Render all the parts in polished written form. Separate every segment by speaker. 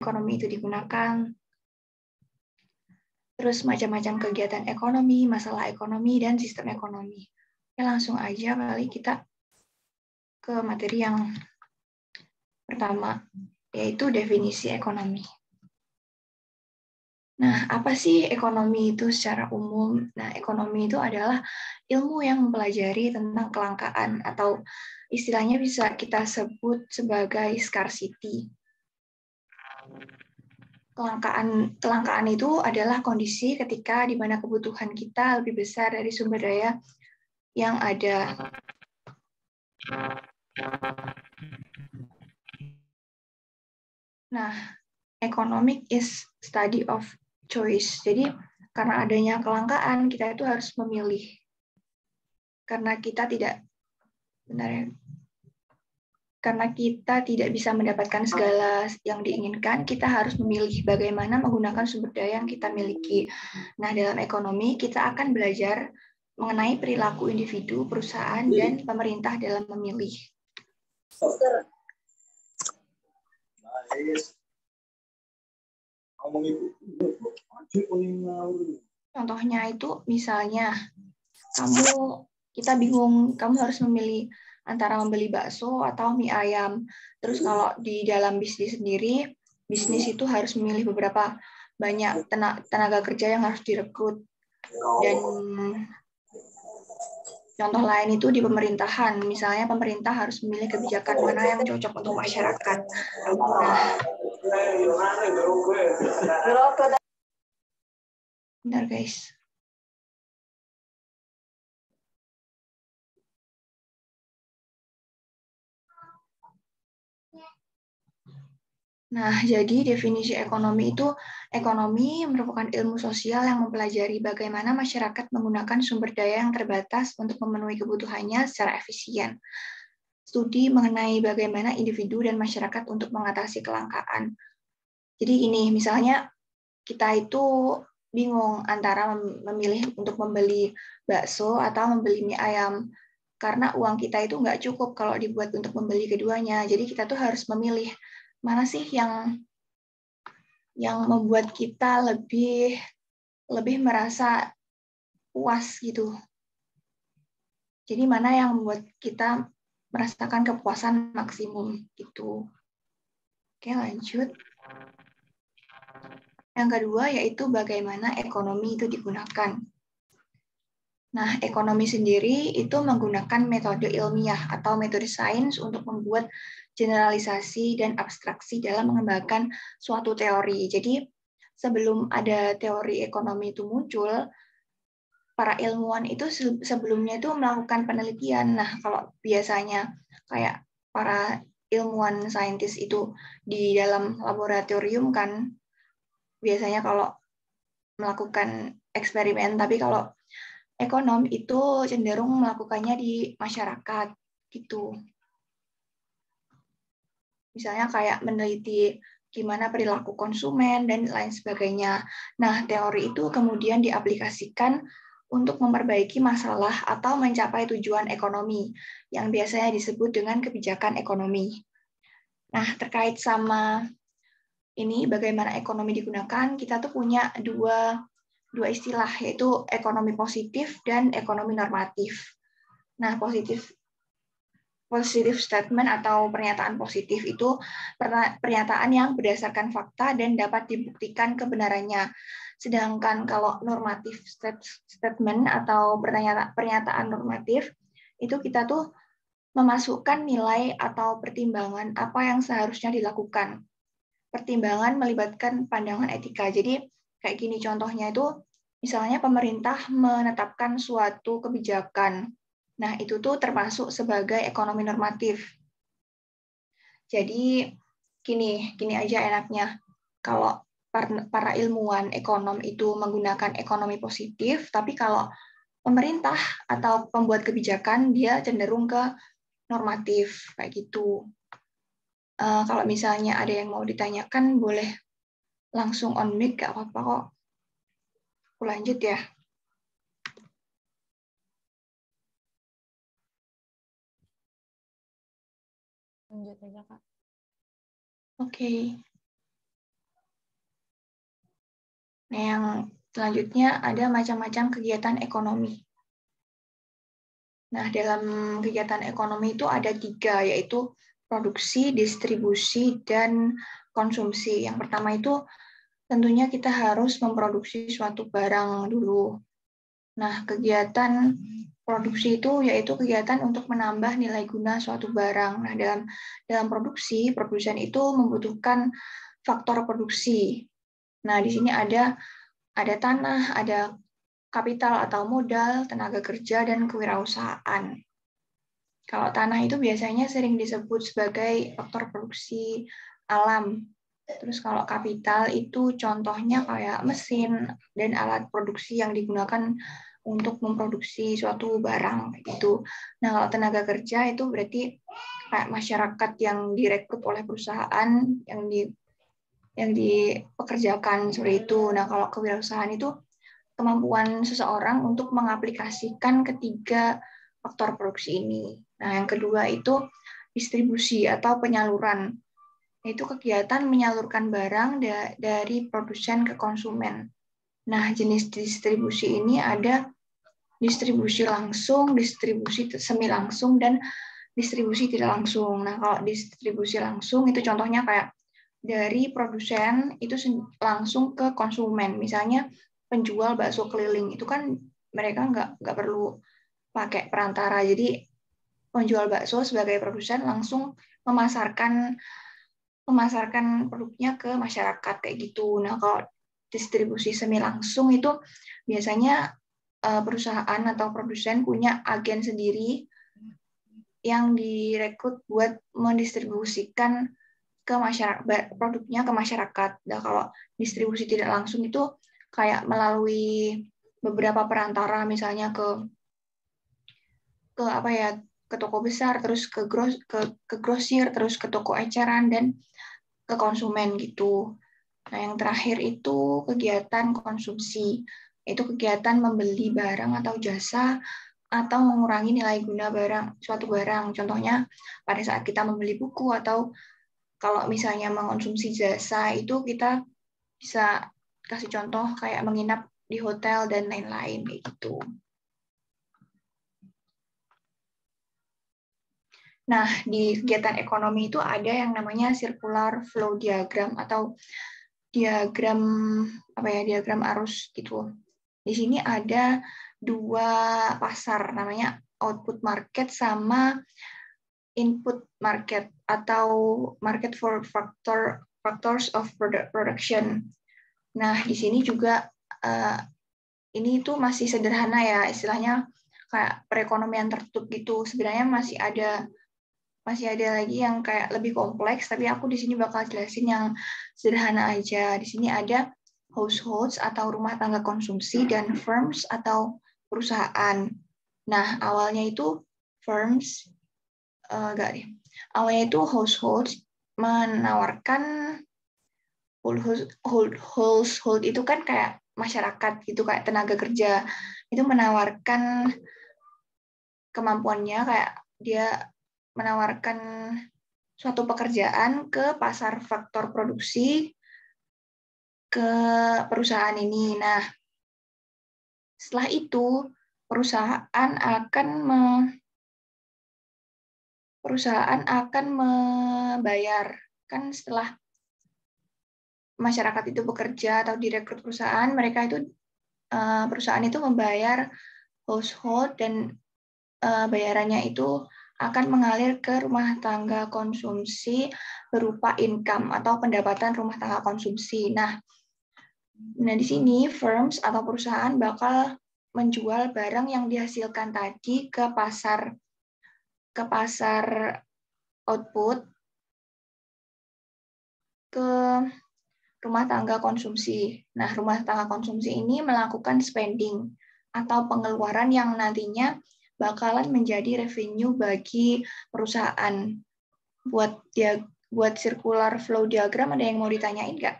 Speaker 1: ekonomi itu digunakan, terus macam-macam kegiatan ekonomi, masalah ekonomi, dan sistem ekonomi. Oke, langsung aja kali kita ke materi yang pertama, yaitu definisi ekonomi. Nah, apa sih ekonomi itu secara umum? Nah, ekonomi itu adalah ilmu yang mempelajari tentang kelangkaan atau istilahnya bisa kita sebut sebagai scarcity. Kelangkaan itu adalah kondisi ketika di mana kebutuhan kita lebih besar dari sumber daya yang ada. Nah, economic is study of choice. Jadi, karena adanya kelangkaan, kita itu harus memilih. Karena kita tidak bisa mendapatkan segala yang diinginkan, kita harus memilih bagaimana menggunakan sumber daya yang kita miliki. Nah, dalam ekonomi, kita akan belajar mengenai perilaku individu, perusahaan, dan pemerintah dalam memilih. Contohnya itu misalnya kita bingung, kamu harus memilih antara membeli bakso atau mie ayam. Terus kalau di dalam bisnis sendiri, bisnis itu harus memilih beberapa banyak tenaga kerja yang harus direkrut. Dan contoh lain itu di pemerintahan, misalnya pemerintah harus memilih kebijakan mana yang cocok untuk masyarakat. Bentar guys. Nah, jadi definisi ekonomi itu, ekonomi merupakan ilmu sosial yang mempelajari bagaimana masyarakat menggunakan sumber daya yang terbatas untuk memenuhi kebutuhannya secara efisien. Studi mengenai bagaimana individu dan masyarakat untuk mengatasi kelangkaan. Jadi ini, misalnya kita itu bingung antara memilih untuk membeli bakso atau membeli mie ayam. Karena uang kita itu nggak cukup kalau dibuat untuk membeli keduanya. Jadi kita tuh harus memilih mana sih yang membuat kita lebih merasa puas gitu. Jadi mana yang membuat kita merasakan kepuasan maksimum gitu. Oke, lanjut. Yang kedua yaitu bagaimana ekonomi itu digunakan. Nah, ekonomi sendiri itu menggunakan metode ilmiah atau metode sains untuk membuat generalisasi dan abstraksi dalam mengembangkan suatu teori. Jadi, sebelum ada teori ekonomi itu muncul, para ilmuwan itu sebelumnya itu melakukan penelitian. Nah, kalau biasanya kayak para ilmuwan saintis itu di dalam laboratorium kan, biasanya kalau melakukan eksperimen, tapi kalau ekonom itu cenderung melakukannya di masyarakat gitu. Misalnya kayak meneliti gimana perilaku konsumen dan lain sebagainya. Nah, teori itu kemudian diaplikasikan untuk memperbaiki masalah atau mencapai tujuan ekonomi yang biasanya disebut dengan kebijakan ekonomi. Nah, terkait sama ini bagaimana ekonomi digunakan, kita tuh punya dua istilah, yaitu ekonomi positif dan ekonomi normatif. Nah, positive statement atau pernyataan positif itu pernyataan yang berdasarkan fakta dan dapat dibuktikan kebenarannya. Sedangkan kalau normatif statement atau pernyataan normatif, itu kita tuh memasukkan nilai atau pertimbangan apa yang seharusnya dilakukan. Pertimbangan melibatkan pandangan etika. Jadi kayak gini contohnya itu, misalnya pemerintah menetapkan suatu kebijakan. Nah, itu tuh termasuk sebagai ekonomi normatif. Jadi gini aja enaknya. Kalau para ilmuwan ekonom itu menggunakan ekonomi positif, tapi kalau pemerintah atau pembuat kebijakan dia cenderung ke normatif kayak gitu. Kalau misalnya ada yang mau ditanyakan, boleh langsung on mic, gak apa-apa kok. Aku lanjut ya.
Speaker 2: Lanjut aja, Kak.
Speaker 1: Oke. Nah, yang selanjutnya ada macam-macam kegiatan ekonomi. Nah, dalam kegiatan ekonomi itu ada 3, yaitu produksi, distribusi, dan konsumsi. Yang pertama itu tentunya kita harus memproduksi suatu barang dulu. Nah, kegiatan produksi itu yaitu kegiatan untuk menambah nilai guna suatu barang. Nah, dalam produksi, produsen itu membutuhkan faktor produksi. Nah, di sini ada tanah, ada kapital atau modal, tenaga kerja, dan kewirausahaan. Kalau tanah itu biasanya sering disebut sebagai faktor produksi alam. Terus kalau kapital itu contohnya kayak mesin dan alat produksi yang digunakan untuk memproduksi suatu barang gitu. Nah, kalau tenaga kerja itu berarti kayak masyarakat yang direkrut oleh perusahaan yang dipekerjakan seperti itu. Nah, kalau kewirausahaan itu kemampuan seseorang untuk mengaplikasikan ketiga faktor produksi ini. Nah, yang kedua itu distribusi atau penyaluran. Itu kegiatan menyalurkan barang dari produsen ke konsumen. Nah, jenis distribusi ini ada distribusi langsung, distribusi semi langsung, dan distribusi tidak langsung. Nah, kalau distribusi langsung itu contohnya kayak dari produsen itu langsung ke konsumen. Misalnya penjual bakso keliling itu kan mereka nggak perlu pakai perantara. Jadi penjual bakso sebagai produsen langsung memasarkan produknya ke masyarakat kayak gitu. Nah, kalau distribusi semi langsung itu biasanya perusahaan atau produsen punya agen sendiri yang direkrut buat mendistribusikan ke masyarakat produknya ke masyarakat. Nah, kalau distribusi tidak langsung itu kayak melalui beberapa perantara, misalnya ke apa ya, ke toko besar, terus ke grosir, terus ke toko eceran, dan ke konsumen gitu. Nah, yang terakhir itu kegiatan konsumsi. Itu kegiatan membeli barang atau jasa atau mengurangi nilai guna suatu barang. Contohnya pada saat kita membeli buku, atau kalau misalnya mengonsumsi jasa itu kita bisa kasih contoh kayak menginap di hotel dan lain-lain kayak gitu. Nah, di kegiatan ekonomi itu ada yang namanya circular flow diagram atau diagram diagram arus gitu. Di sini ada 2 pasar, namanya output market sama input market atau market for factors of production. Nah, di sini juga ini tuh masih sederhana ya, istilahnya kayak perekonomian tertutup gitu. Sebenarnya masih ada lagi yang kayak lebih kompleks, tapi aku di sini bakal jelasin yang sederhana aja. Di sini ada households atau rumah tangga konsumsi dan firms atau perusahaan. Nah, awalnya itu firms, enggak deh. Awalnya itu households menawarkan household itu kan kayak masyarakat gitu, kayak tenaga kerja. Itu menawarkan kemampuannya, kayak dia menawarkan suatu pekerjaan ke pasar faktor produksi ke perusahaan ini. Nah, setelah itu perusahaan akan membayar, kan setelah masyarakat itu bekerja atau direkrut perusahaan, perusahaan itu membayar household, dan bayarannya itu akan mengalir ke rumah tangga konsumsi berupa income atau pendapatan rumah tangga konsumsi. Nah, di sini firms atau perusahaan bakal menjual barang yang dihasilkan tadi ke pasar output, ke rumah tangga konsumsi. Nah, rumah tangga konsumsi ini melakukan spending atau pengeluaran yang nantinya bakalan menjadi revenue bagi perusahaan. Buat circular flow diagram ada yang mau ditanyain nggak?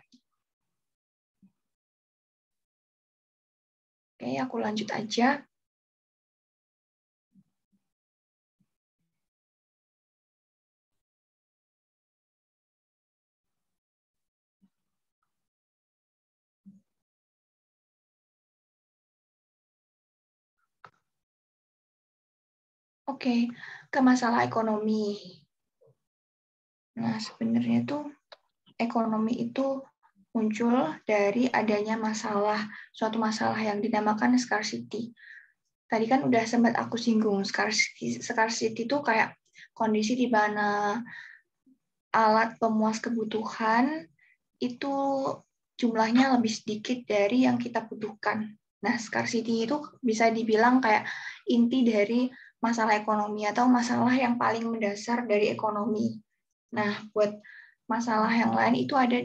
Speaker 1: Oke, aku lanjut aja. Oke, ke masalah ekonomi. Nah, sebenarnya tuh ekonomi itu muncul dari adanya suatu masalah yang dinamakan scarcity. Tadi kan udah sempat aku singgung, scarcity itu kayak kondisi di mana alat pemuas kebutuhan itu jumlahnya lebih sedikit dari yang kita butuhkan. Nah, scarcity itu bisa dibilang kayak inti dari masalah ekonomi atau masalah yang paling mendasar dari ekonomi. Nah, buat masalah yang lain itu ada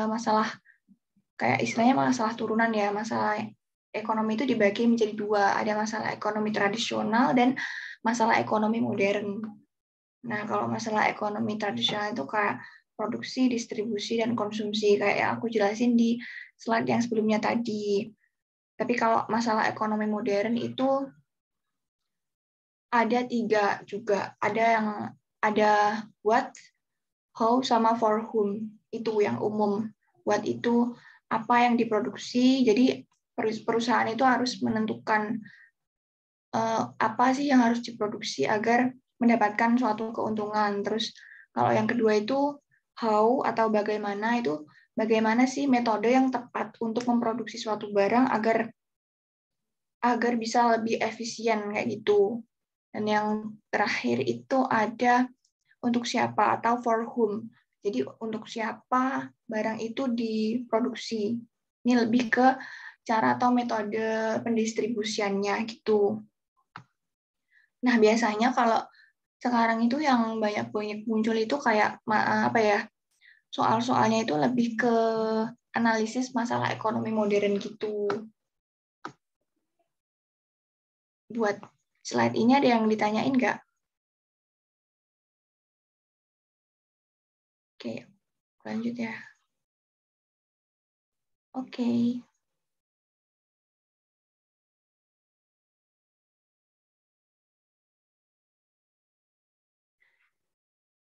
Speaker 1: masalah kayak istilahnya masalah turunan ya. Masalah ekonomi itu dibagi menjadi dua. Ada masalah ekonomi tradisional dan masalah ekonomi modern. Nah, kalau masalah ekonomi tradisional itu kayak produksi, distribusi, dan konsumsi. Kayak yang aku jelasin di slide yang sebelumnya tadi. Tapi kalau masalah ekonomi modern itu ada 3 juga. Ada what, how, sama for whom. Itu yang umum. What itu apa yang diproduksi. Jadi perusahaan itu harus menentukan apa sih yang harus diproduksi agar mendapatkan suatu keuntungan. Terus kalau yang kedua itu how atau bagaimana sih metode yang tepat untuk memproduksi suatu barang agar bisa lebih efisien kayak gitu. Dan yang terakhir itu ada untuk siapa atau for whom. Jadi untuk siapa barang itu diproduksi. Ini lebih ke cara atau metode pendistribusiannya gitu. Nah, biasanya kalau sekarang itu yang banyak muncul itu kayak apa ya? Soal-soalnya itu lebih ke analisis masalah ekonomi modern gitu. Buat slide ini ada yang ditanyain nggak? Oke, lanjut ya. Oke.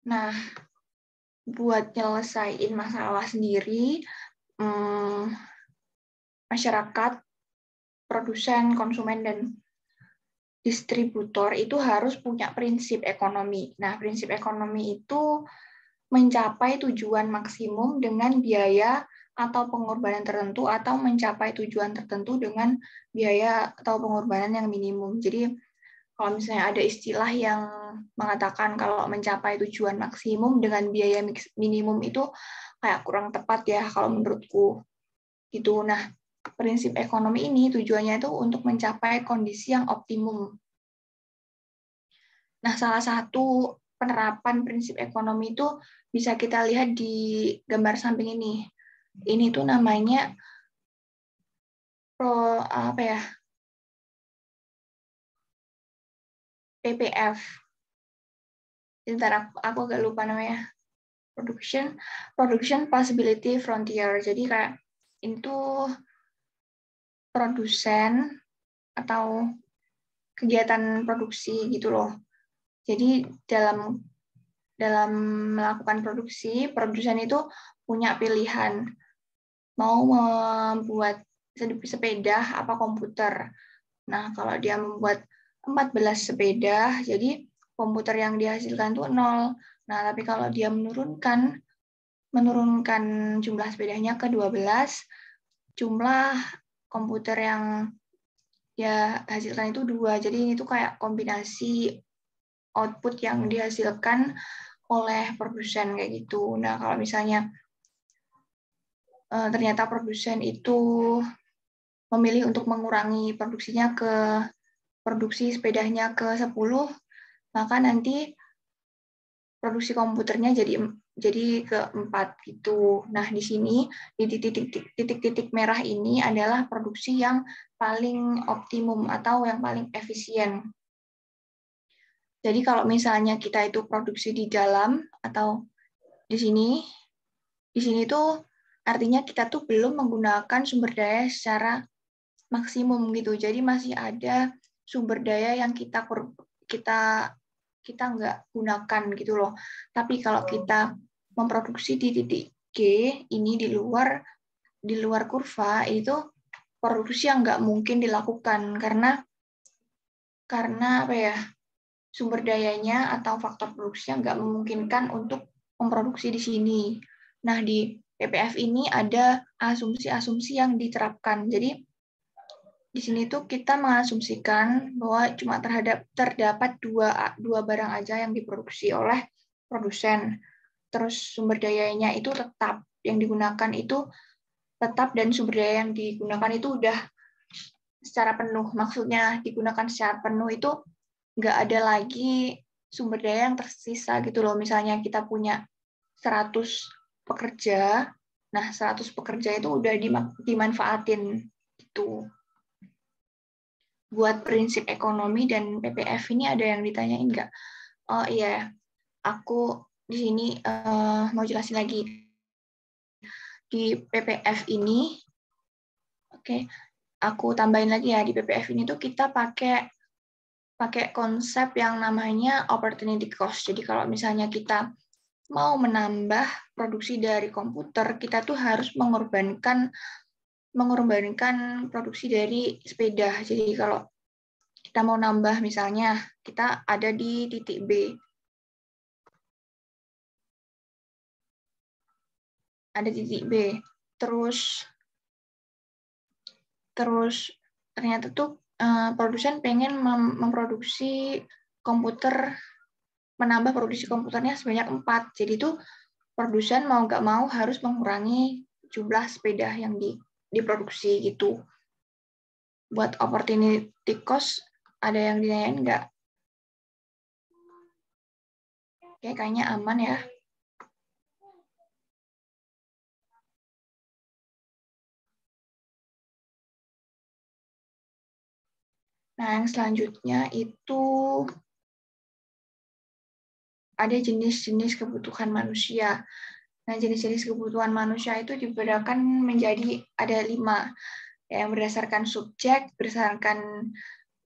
Speaker 1: Nah, buat nyelesain masalah sendiri, masyarakat, produsen, konsumen, dan distributor itu harus punya prinsip ekonomi. Nah, prinsip ekonomi itu mencapai tujuan maksimum dengan biaya atau pengorbanan tertentu atau mencapai tujuan tertentu dengan biaya atau pengorbanan yang minimum. Jadi kalau misalnya ada istilah yang mengatakan kalau mencapai tujuan maksimum dengan biaya minimum itu kayak kurang tepat ya kalau menurutku. Gitu. Nah, prinsip ekonomi ini tujuannya itu untuk mencapai kondisi yang optimum. Nah, salah satu penerapan prinsip ekonomi itu bisa kita lihat di gambar samping ini. Ini tuh namanya PPF. Sebentar, aku agak lupa namanya. Production Possibility Frontier. Jadi kayak itu produsen atau kegiatan produksi gitu loh. Jadi dalam melakukan produksi, produsen itu punya pilihan mau membuat sepeda apa komputer. Nah, kalau dia membuat 14 sepeda, jadi komputer yang dihasilkan itu 0. Nah, tapi kalau dia menurunkan jumlah sepedanya ke 12, jumlah komputer yang dia hasilkan itu 2. Jadi itu kayak kombinasi output yang dihasilkan oleh produsen kayak gitu. Nah, kalau misalnya ternyata produsen itu memilih untuk mengurangi produksi sepedanya ke 10, maka nanti produksi komputernya jadi ke 4 gitu. Nah, di sini di titik-titik merah ini adalah produksi yang paling optimum atau yang paling efisien. Jadi kalau misalnya kita itu produksi di dalam atau di sini tuh artinya kita tuh belum menggunakan sumber daya secara maksimum gitu. Jadi masih ada sumber daya yang kita nggak gunakan gitu loh. Tapi kalau kita memproduksi di titik G ini di luar kurva itu produksi yang nggak mungkin dilakukan karena apa ya, sumber dayanya atau faktor produksinya nggak memungkinkan untuk memproduksi di sini. Nah, di PPF ini ada asumsi-asumsi yang diterapkan. Jadi, di sini tuh kita mengasumsikan bahwa cuma terdapat dua barang aja yang diproduksi oleh produsen. Terus sumber dayanya itu tetap, yang digunakan itu tetap, dan sumber daya yang digunakan itu udah secara penuh. Maksudnya digunakan secara penuh itu nggak ada lagi sumber daya yang tersisa gitu loh. Misalnya kita punya 100 pekerja, nah 100 pekerja itu udah dimanfaatin gitu. Buat prinsip ekonomi dan PPF ini ada yang ditanyain nggak? Oh iya, aku di sini mau jelasin lagi. Di PPF ini, oke, aku tambahin lagi ya, di PPF ini tuh kita pakai konsep yang namanya opportunity cost. Jadi kalau misalnya kita mau menambah produksi dari komputer, kita tuh harus mengorbankan produksi dari sepeda. Jadi kalau kita mau nambah, misalnya kita ada di titik B, terus ternyata tuh produsen pengen memproduksi komputer, menambah produksi komputernya sebanyak 4. Jadi tuh produsen mau nggak mau harus mengurangi jumlah sepeda yang diproduksi gitu. Buat opportunity cost, ada yang ditanyain nggak? Oke, kayaknya aman ya. Nah, yang selanjutnya itu ada jenis-jenis kebutuhan manusia. Nah, jenis-jenis kebutuhan manusia itu dibedakan menjadi ada 5. Yang berdasarkan subjek, berdasarkan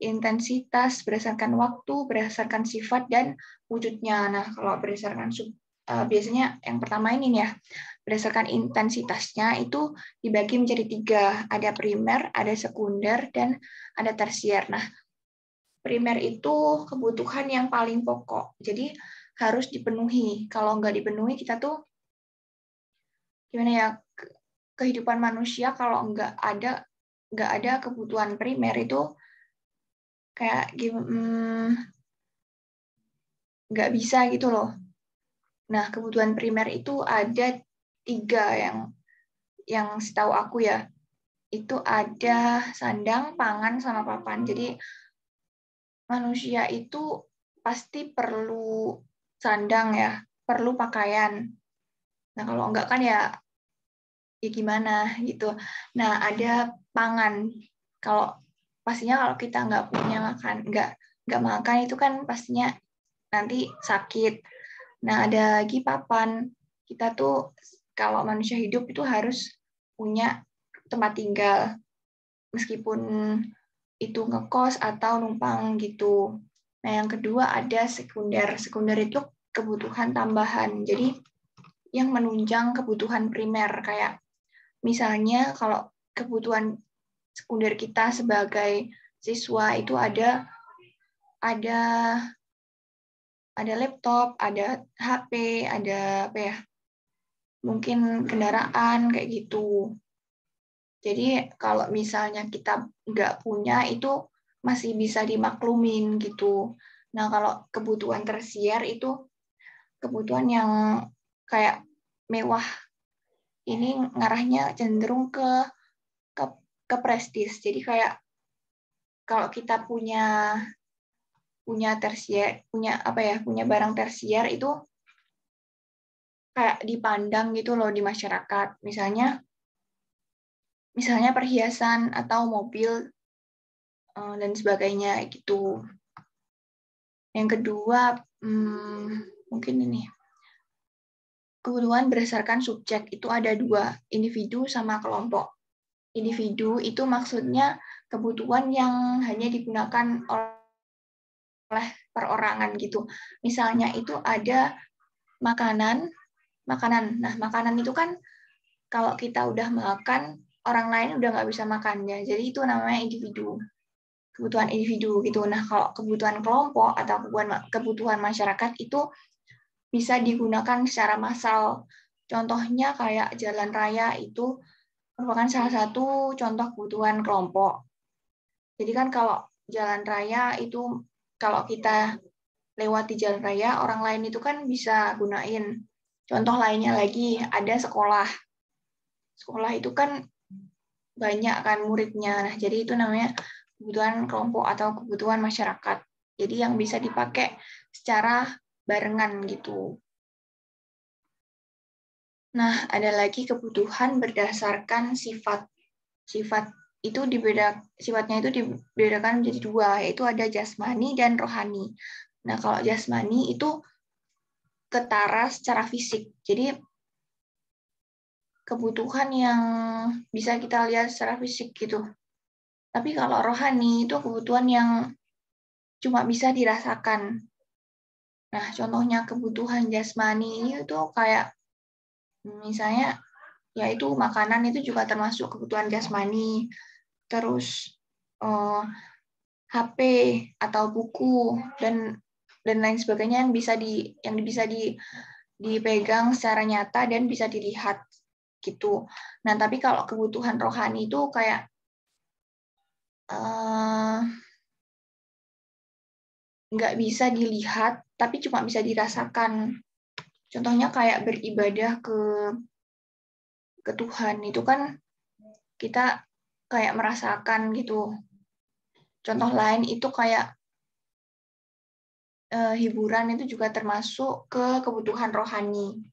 Speaker 1: intensitas, berdasarkan waktu, berdasarkan sifat, dan wujudnya. Nah, kalau berdasarkan biasanya yang pertama ini ya, berdasarkan intensitasnya itu dibagi menjadi 3. Ada primer, ada sekunder, dan ada tersier. Nah, primer itu kebutuhan yang paling pokok. Jadi harus dipenuhi. Kalau nggak dipenuhi, kita tuh gimana ya, kehidupan manusia kalau nggak ada kebutuhan primer itu kayak nggak bisa gitu loh. Nah, kebutuhan primer itu ada 3 yang setahu aku ya. Itu ada sandang, pangan, sama papan. Jadi manusia itu pasti perlu sandang ya, perlu pakaian. Nah, kalau enggak kan ya gimana gitu. Nah, ada pangan. Pastinya kalau kita nggak punya makan, nggak makan itu kan pastinya nanti sakit. Nah, ada lagi papan. Kita tuh kalau manusia hidup itu harus punya tempat tinggal, meskipun itu ngekos atau numpang gitu. Nah, yang kedua ada sekunder. Sekunder itu kebutuhan tambahan. Jadi yang menunjang kebutuhan primer, kayak misalnya kalau kebutuhan sekunder kita sebagai siswa itu ada laptop, ada HP, ada apa ya, mungkin kendaraan kayak gitu. Jadi kalau misalnya kita nggak punya itu masih bisa dimaklumin gitu. Nah, kalau kebutuhan tersier itu kebutuhan yang kayak mewah, ini ngarahnya cenderung ke, ke prestis. Jadi kayak kalau kita punya tersier, punya barang tersier itu kayak dipandang gitu loh di masyarakat. Misalnya perhiasan atau mobil dan sebagainya gitu. Yang kedua, mungkin ini. Kebutuhan berdasarkan subjek itu ada 2, individu sama kelompok. Individu itu maksudnya kebutuhan yang hanya digunakan oleh perorangan gitu. Misalnya itu ada makanan. Nah, makanan itu kan kalau kita udah makan, orang lain udah nggak bisa makan ya. Jadi itu namanya individu. kebutuhan individu gitu. Nah, kalau kebutuhan kelompok atau kebutuhan masyarakat itu bisa digunakan secara massal. Contohnya kayak jalan raya itu merupakan salah satu contoh kebutuhan kelompok. Jadi kan kalau jalan raya itu kalau kita lewat di jalan raya, orang lain itu kan bisa gunain. Contoh lainnya lagi, ada sekolah. Sekolah itu kan banyak kan muridnya. Nah, jadi itu namanya kebutuhan kelompok atau kebutuhan masyarakat. Jadi yang bisa dipakai secara barengan gitu. Nah, ada lagi kebutuhan berdasarkan sifat. Sifatnya itu dibedakan menjadi dua, yaitu ada jasmani dan rohani. Nah, kalau jasmani itu ketara secara fisik. Jadi kebutuhan yang bisa kita lihat secara fisik gitu. Tapi kalau rohani itu kebutuhan yang cuma bisa dirasakan. Nah, contohnya kebutuhan jasmani itu kayak misalnya yaitu makanan itu juga termasuk kebutuhan jasmani. Terus HP atau buku dan lain sebagainya yang bisa dipegang secara nyata dan bisa dilihat gitu. Nah, tapi kalau kebutuhan rohani itu kayak nggak bisa dilihat, tapi cuma bisa dirasakan. Contohnya kayak beribadah ke Tuhan itu kan kita kayak merasakan gitu. Contoh lain itu kayak hiburan itu juga termasuk ke kebutuhan rohani.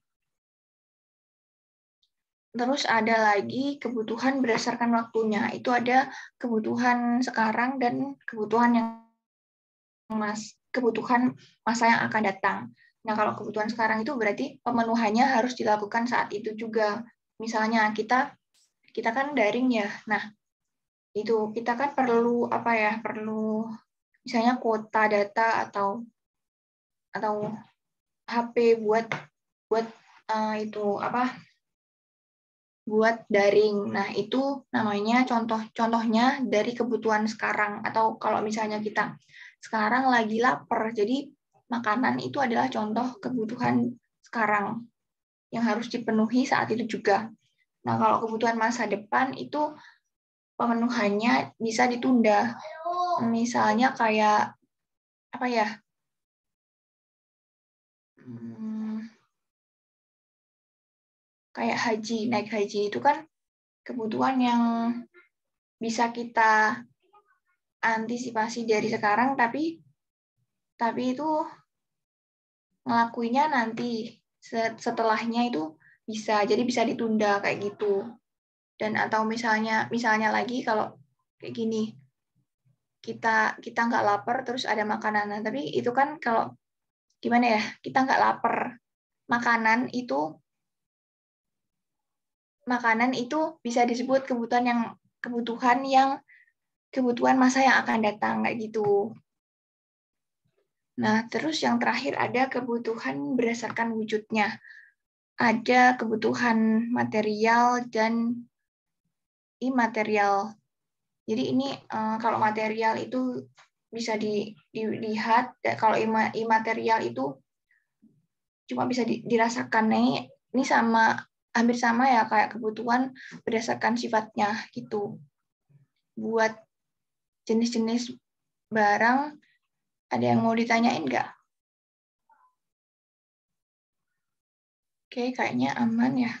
Speaker 1: Terus ada lagi kebutuhan berdasarkan waktunya. Itu ada kebutuhan sekarang dan kebutuhan masa yang akan datang. Nah, kalau kebutuhan sekarang itu berarti pemenuhannya harus dilakukan saat itu juga. Misalnya kita kan daring ya. Nah, itu kita kan perlu apa ya? Perlu misalnya kuota data atau HP buat itu apa? Buat daring. Nah, itu namanya contohnya dari kebutuhan sekarang. Atau kalau misalnya kita sekarang lagi lapar, jadi makanan itu adalah contoh kebutuhan sekarang yang harus dipenuhi saat itu juga. Nah, kalau kebutuhan masa depan itu pemenuhannya bisa ditunda. Misalnya kayak apa ya? Kayak naik haji itu kan kebutuhan yang bisa kita antisipasi dari sekarang, tapi itu ngelakuinya nanti setelahnya itu jadi bisa ditunda kayak gitu. Dan atau misalnya lagi kalau kayak gini, kita nggak lapar terus ada makanan, nah, tapi itu kan kalau gimana ya, kita nggak lapar, makanan itu bisa disebut kebutuhan masa yang akan datang kayak gitu. Nah, terus yang terakhir ada kebutuhan berdasarkan wujudnya. Ada kebutuhan material dan imaterial. Jadi ini kalau material itu bisa dilihat, kalau imaterial itu cuma bisa dirasakan. Nah, ini hampir sama ya kayak kebutuhan berdasarkan sifatnya gitu. Buat jenis-jenis barang, ada yang mau ditanyain nggak? Oke, kayaknya aman ya.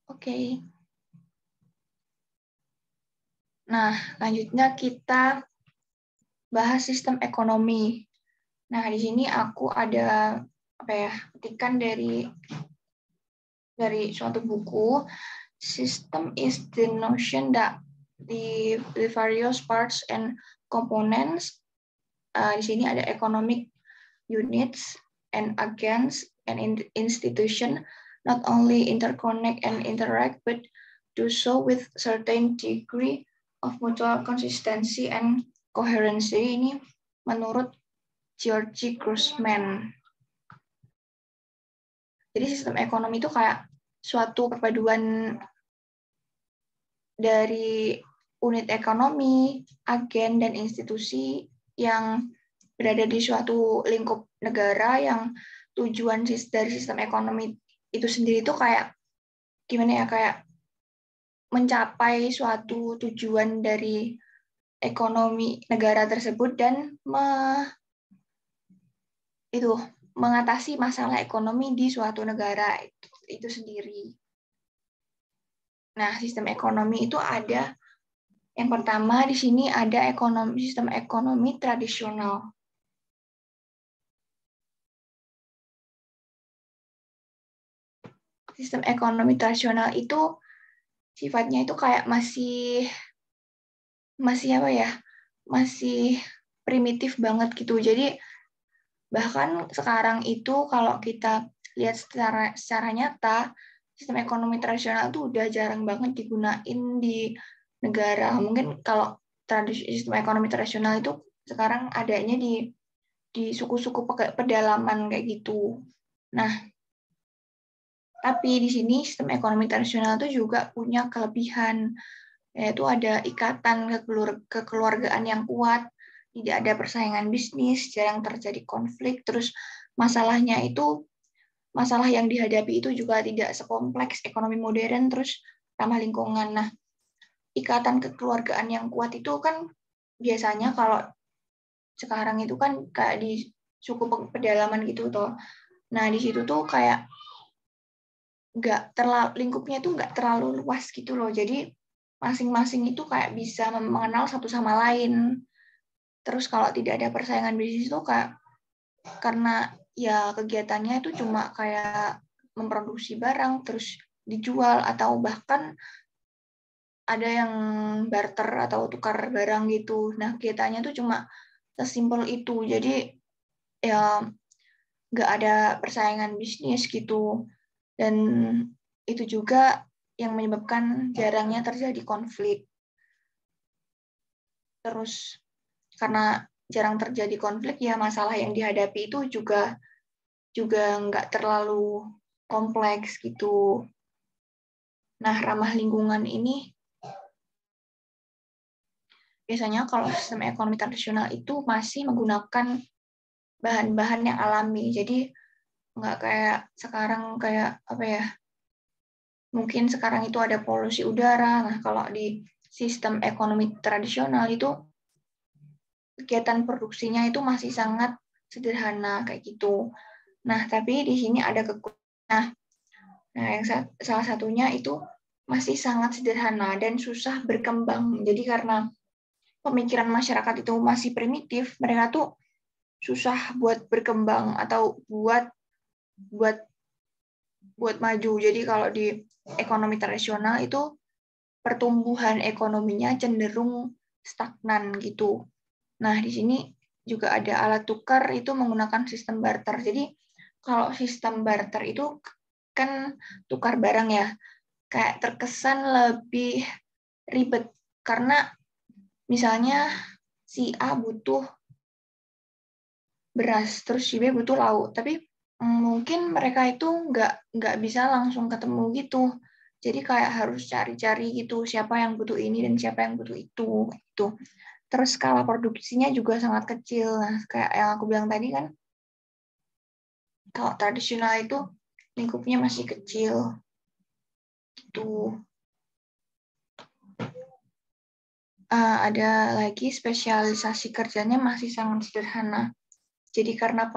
Speaker 1: Oke. Nah, lanjutnya kita bahas sistem ekonomi. Nah, di sini aku ada petikan dari suatu buku. System is the notion that the various parts and components. Di sini ada economic units and agents and institution not only interconnect and interact, but do so with certain degree of mutual consistency and coherency. Ini menurut George Grossman. Jadi sistem ekonomi itu kayak suatu perpaduan dari unit ekonomi, agen, dan institusi yang berada di suatu lingkup negara yang tujuan dari sistem ekonomi itu sendiri itu kayak gimana ya, kayak mencapai suatu tujuan dari ekonomi negara tersebut dan mengatasi masalah ekonomi di suatu negara itu sendiri. Nah, sistem ekonomi itu ada, yang pertama di sini ada sistem ekonomi tradisional. Sistem ekonomi tradisional itu sifatnya itu kayak masih apa ya? Masih primitif banget gitu. Jadi bahkan sekarang itu kalau kita lihat secara nyata, sistem ekonomi tradisional itu udah jarang banget digunain di negara. Mungkin kalau sistem ekonomi tradisional itu sekarang adanya di suku-suku pedalaman kayak gitu. Nah, tapi di sini sistem ekonomi tradisional itu juga punya kelebihan, yaitu ada ikatan kekeluargaan yang kuat, tidak ada persaingan bisnis, jarang terjadi konflik, terus masalah yang dihadapi itu juga tidak sekompleks ekonomi modern, terus ramah lingkungan. Nah, ikatan kekeluargaan yang kuat itu kan biasanya kalau sekarang itu kan kayak di suku pedalaman gitu toh. Nah, di situ tuh kayak lingkupnya itu nggak terlalu luas gitu loh. Jadi masing-masing itu kayak bisa mengenal satu sama lain. Terus kalau tidak ada persaingan bisnis itu karena ya kegiatannya itu cuma kayak memproduksi barang terus dijual, atau bahkan ada yang barter atau tukar barang gitu. Nah, kegiatannya itu cuma sesimpel itu. Jadi ya nggak ada persaingan bisnis gitu. Dan itu juga yang menyebabkan jarangnya terjadi konflik. Terus karena jarang terjadi konflik, ya masalah yang dihadapi itu juga nggak terlalu kompleks gitu. Nah, ramah lingkungan ini biasanya kalau sistem ekonomi tradisional itu masih menggunakan bahan-bahan yang alami. Jadi nggak kayak sekarang, kayak apa ya, mungkin sekarang itu ada polusi udara. Nah, kalau di sistem ekonomi tradisional itu kegiatan produksinya itu masih sangat sederhana kayak gitu. Nah, tapi di sini ada kekurangan. Nah, yang salah satunya itu masih sangat sederhana dan susah berkembang. Jadi karena pemikiran masyarakat itu masih primitif, mereka tuh susah buat berkembang atau buat maju. Jadi kalau di ekonomi tradisional itu pertumbuhan ekonominya cenderung stagnan gitu. Nah, di sini juga ada alat tukar itu menggunakan sistem barter. Jadi kalau sistem barter itu kan tukar barang ya, kayak terkesan lebih ribet karena misalnya si A butuh beras, terus si B butuh lauk, tapi mungkin mereka itu nggak bisa langsung ketemu gitu. Jadi kayak harus cari-cari gitu siapa yang butuh ini dan siapa yang butuh itu gitu. Terus skala produksinya juga sangat kecil. Nah, kayak yang aku bilang tadi kan, kalau tradisional itu lingkupnya masih kecil. Gitu. Ada lagi spesialisasi kerjanya masih sangat sederhana. Jadi karena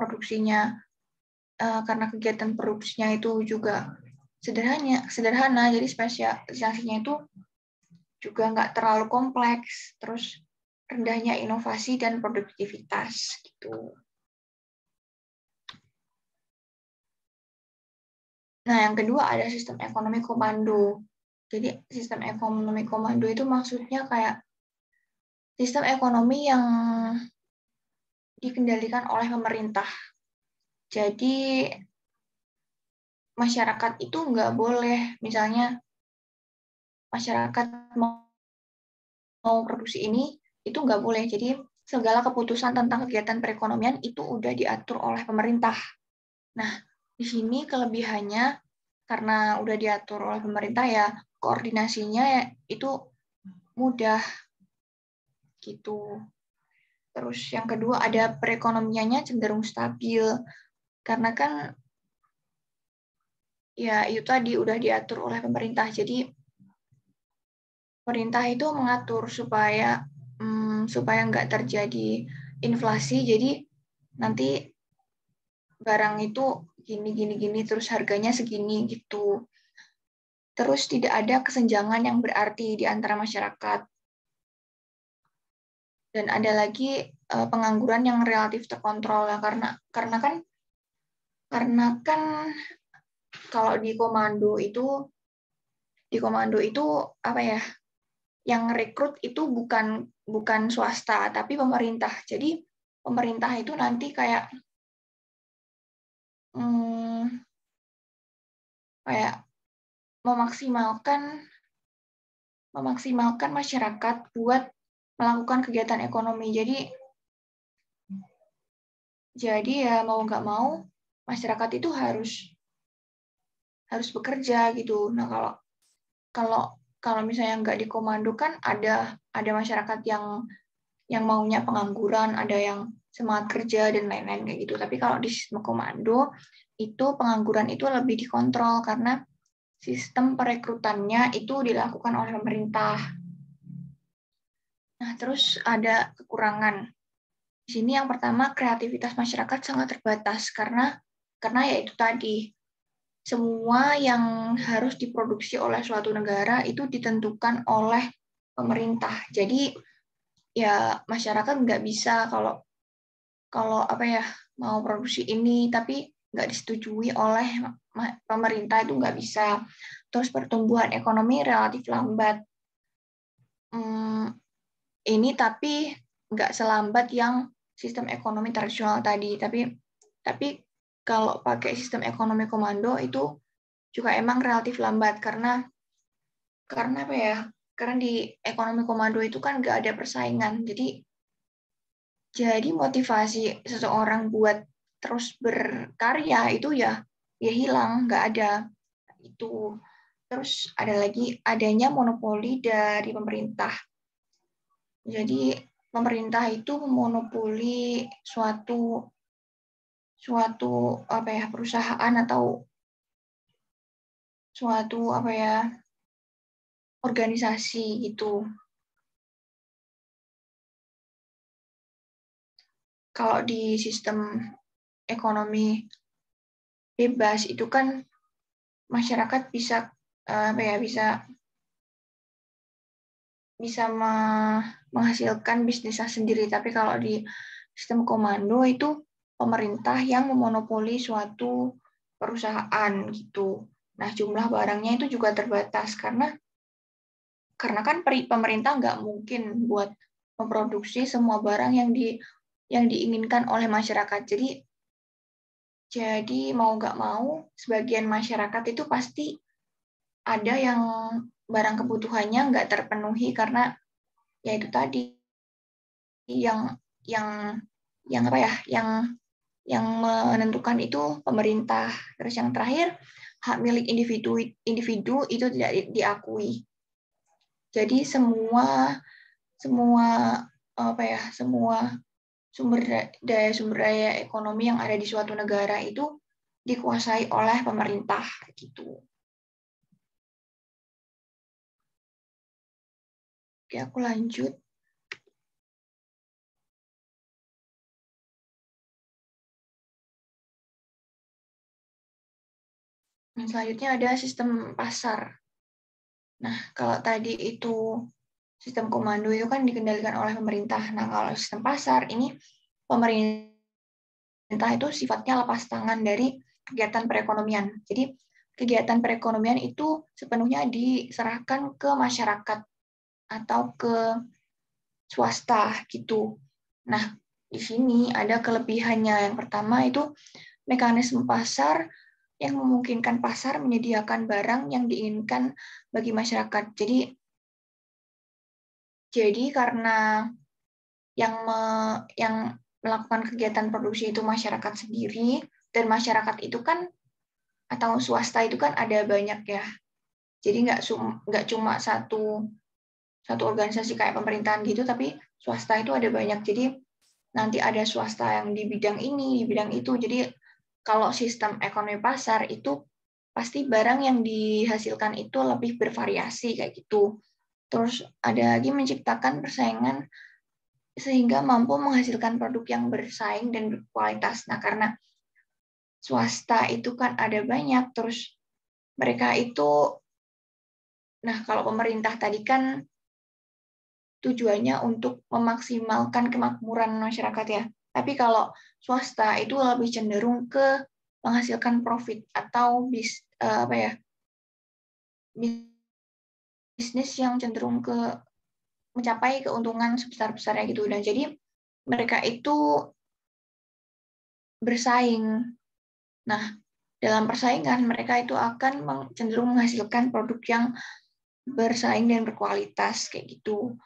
Speaker 1: karena kegiatan produksinya itu juga sederhana, jadi spesialisasinya itu juga nggak terlalu kompleks. Terus rendahnya inovasi dan produktivitas gitu. Nah, yang kedua ada sistem ekonomi komando. Jadi sistem ekonomi komando itu maksudnya kayak sistem ekonomi yang dikendalikan oleh pemerintah. Jadi masyarakat itu nggak boleh, misalnya masyarakat mau produksi ini, itu nggak boleh. Jadi segala keputusan tentang kegiatan perekonomian itu udah diatur oleh pemerintah. Nah, di sini kelebihannya karena udah diatur oleh pemerintah ya, koordinasinya ya, itu mudah gitu. Terus yang kedua ada perekonomiannya cenderung stabil karena kan ya itu tadi udah diatur oleh pemerintah. Jadi pemerintah itu mengatur supaya supaya nggak terjadi inflasi. Jadi nanti barang itu gini terus harganya segini gitu. Terus tidak ada kesenjangan yang berarti di antara masyarakat. Dan ada lagi pengangguran yang relatif terkontrol ya karena kan kalau di komando itu apa ya, yang rekrut itu bukan swasta tapi pemerintah. Jadi pemerintah itu nanti kayak kayak memaksimalkan masyarakat buat melakukan kegiatan ekonomi. Jadi ya mau nggak mau masyarakat itu harus bekerja gitu. Nah kalau misalnya nggak dikomando kan ada masyarakat yang maunya pengangguran, ada yang semangat kerja dan lain-lain kayak gitu. Tapi kalau di sistem komando itu pengangguran itu lebih dikontrol karena sistem perekrutannya itu dilakukan oleh pemerintah. Nah, terus ada kekurangan. Di sini yang pertama kreativitas masyarakat sangat terbatas karena ya itu tadi semua yang harus diproduksi oleh suatu negara itu ditentukan oleh pemerintah. Jadi ya masyarakat nggak bisa kalau apa ya mau produksi ini tapi nggak disetujui oleh pemerintah itu nggak bisa. Terus pertumbuhan ekonomi relatif lambat. Ini tapi nggak selambat yang sistem ekonomi tradisional tadi. Tapi kalau pakai sistem ekonomi komando itu juga emang relatif lambat karena apa ya? Karena di ekonomi komando itu kan nggak ada persaingan. Jadi motivasi seseorang buat terus berkarya itu ya hilang, nggak ada itu. Terus ada lagi adanya monopoli dari pemerintah. Jadi pemerintah itu memonopoli suatu apa ya perusahaan atau suatu apa ya organisasi gitu. Kalau di sistem ekonomi bebas itu kan masyarakat bisa apa ya bisa menghasilkan bisnisnya sendiri. Tapi kalau di sistem komando itu pemerintah yang memonopoli suatu perusahaan gitu. Nah, jumlah barangnya itu juga terbatas karena kan pemerintah nggak mungkin buat memproduksi semua barang yang diinginkan oleh masyarakat. Jadi mau nggak mau sebagian masyarakat itu pasti ada yang barang kebutuhannya nggak terpenuhi karena ya itu tadi yang apa ya yang menentukan itu pemerintah. Terus yang terakhir hak milik individu itu tidak diakui. Jadi semua apa ya semua sumber daya ekonomi yang ada di suatu negara itu dikuasai oleh pemerintah gitu. Oke, aku lanjut. Selanjutnya ada sistem pasar. Nah, kalau tadi itu sistem komando itu kan dikendalikan oleh pemerintah. Nah, kalau sistem pasar ini pemerintah itu sifatnya lepas tangan dari kegiatan perekonomian. Jadi, kegiatan perekonomian itu sepenuhnya diserahkan ke masyarakat atau ke swasta gitu. Nah, di sini ada kelebihannya. Yang pertama itu mekanisme pasar yang memungkinkan pasar menyediakan barang yang diinginkan bagi masyarakat. Jadi karena yang melakukan kegiatan produksi itu masyarakat sendiri dan masyarakat itu kan atau swasta itu kan ada banyak ya. Jadi nggak cuma satu organisasi kayak pemerintahan gitu, tapi swasta itu ada banyak. Jadi nanti ada swasta yang di bidang ini, di bidang itu. Jadi kalau sistem ekonomi pasar itu pasti barang yang dihasilkan itu lebih bervariasi kayak gitu. Terus ada lagi menciptakan persaingan sehingga mampu menghasilkan produk yang bersaing dan berkualitas. Nah, karena swasta itu kan ada banyak, terus mereka itu, nah kalau pemerintah tadi kan tujuannya untuk memaksimalkan kemakmuran masyarakat ya. Tapi kalau swasta itu lebih cenderung ke menghasilkan profit atau bisnis yang cenderung ke mencapai keuntungan sebesar-besarnya gitu. Dan jadi mereka itu bersaing. Nah, dalam persaingan mereka itu akan cenderung menghasilkan produk yang bersaing dan berkualitas kayak gitu.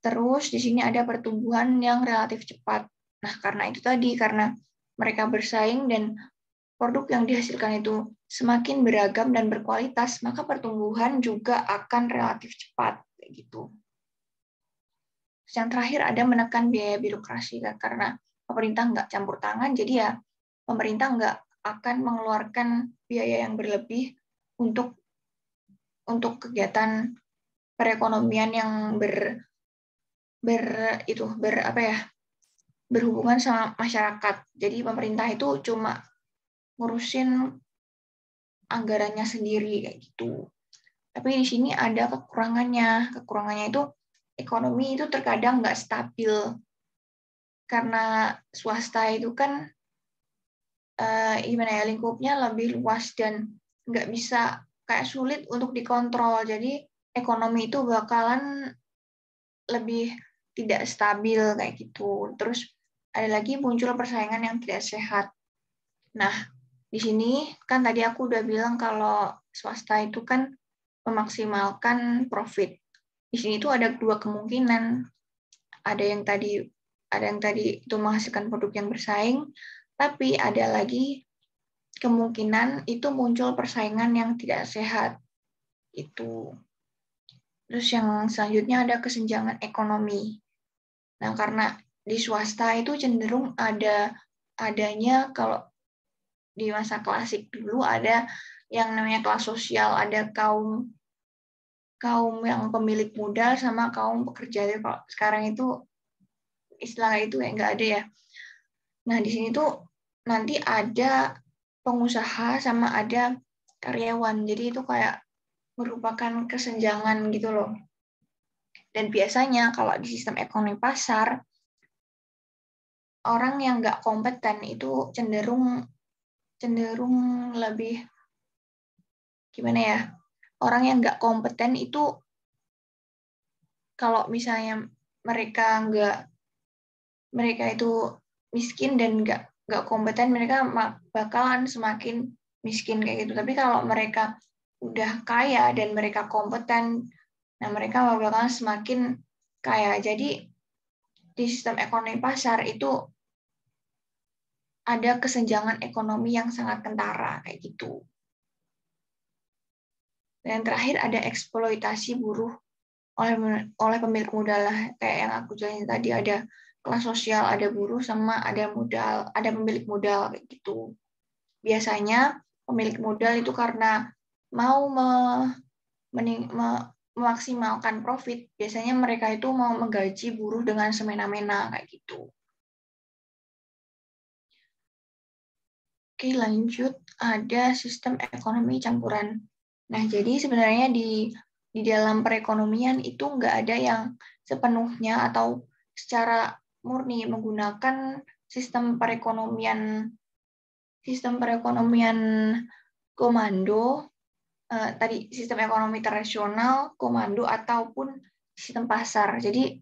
Speaker 1: Terus di sini ada pertumbuhan yang relatif cepat. Nah, karena itu tadi, karena mereka bersaing dan produk yang dihasilkan itu semakin beragam dan berkualitas, maka pertumbuhan juga akan relatif cepat kayak gitu. Yang terakhir ada menekan biaya birokrasi, karena pemerintah nggak campur tangan, jadi ya pemerintah nggak akan mengeluarkan biaya yang berlebih untuk kegiatan perekonomian yang berhubungan sama masyarakat. Jadi pemerintah itu cuma ngurusin anggarannya sendiri kayak gitu. Tapi di sini ada kekurangannya. Kekurangannya itu ekonomi itu terkadang nggak stabil karena swasta itu kan lingkupnya lebih luas dan nggak bisa, kayak sulit untuk dikontrol. Jadi ekonomi itu bakalan lebih tidak stabil kayak gitu. Terus ada lagi muncul persaingan yang tidak sehat. Nah, di sini kan tadi aku udah bilang kalau swasta itu kan memaksimalkan profit. Di sini tuh ada dua kemungkinan. Ada yang tadi itu menghasilkan produk yang bersaing, tapi ada lagi kemungkinan itu muncul persaingan yang tidak sehat. Itu. Terus yang selanjutnya ada kesenjangan ekonomi. Nah, karena di swasta itu cenderung adanya, kalau di masa klasik dulu ada yang namanya kelas sosial, ada kaum yang pemilik modal sama kaum pekerja. Jadi kalau sekarang itu istilah itu kayak nggak ada ya. Nah, di sini tuh nanti ada pengusaha sama ada karyawan. Jadi itu kayak merupakan kesenjangan gitu loh. Dan biasanya kalau di sistem ekonomi pasar, orang yang nggak kompeten itu cenderung lebih gimana ya? Orang yang nggak kompeten itu kalau misalnya mereka itu miskin dan nggak kompeten, mereka bakalan semakin miskin kayak gitu. Tapi kalau mereka udah kaya dan mereka kompeten, nah mereka bakalan semakin kaya. Jadi di sistem ekonomi pasar itu ada kesenjangan ekonomi yang sangat kentara kayak gitu. Dan terakhir ada eksploitasi buruh oleh pemilik modal lah, kayak yang aku jelasin tadi, ada kelas sosial, ada buruh sama ada pemilik modal kayak gitu. Biasanya pemilik modal itu karena mau memaksimalkan profit, biasanya mereka itu mau menggaji buruh dengan semena-mena kayak gitu. Oke, lanjut, ada sistem ekonomi campuran. Nah, jadi sebenarnya di dalam perekonomian itu nggak ada yang sepenuhnya atau secara murni menggunakan sistem perekonomian komando, tadi sistem ekonomi tradisional, komando, ataupun sistem pasar. Jadi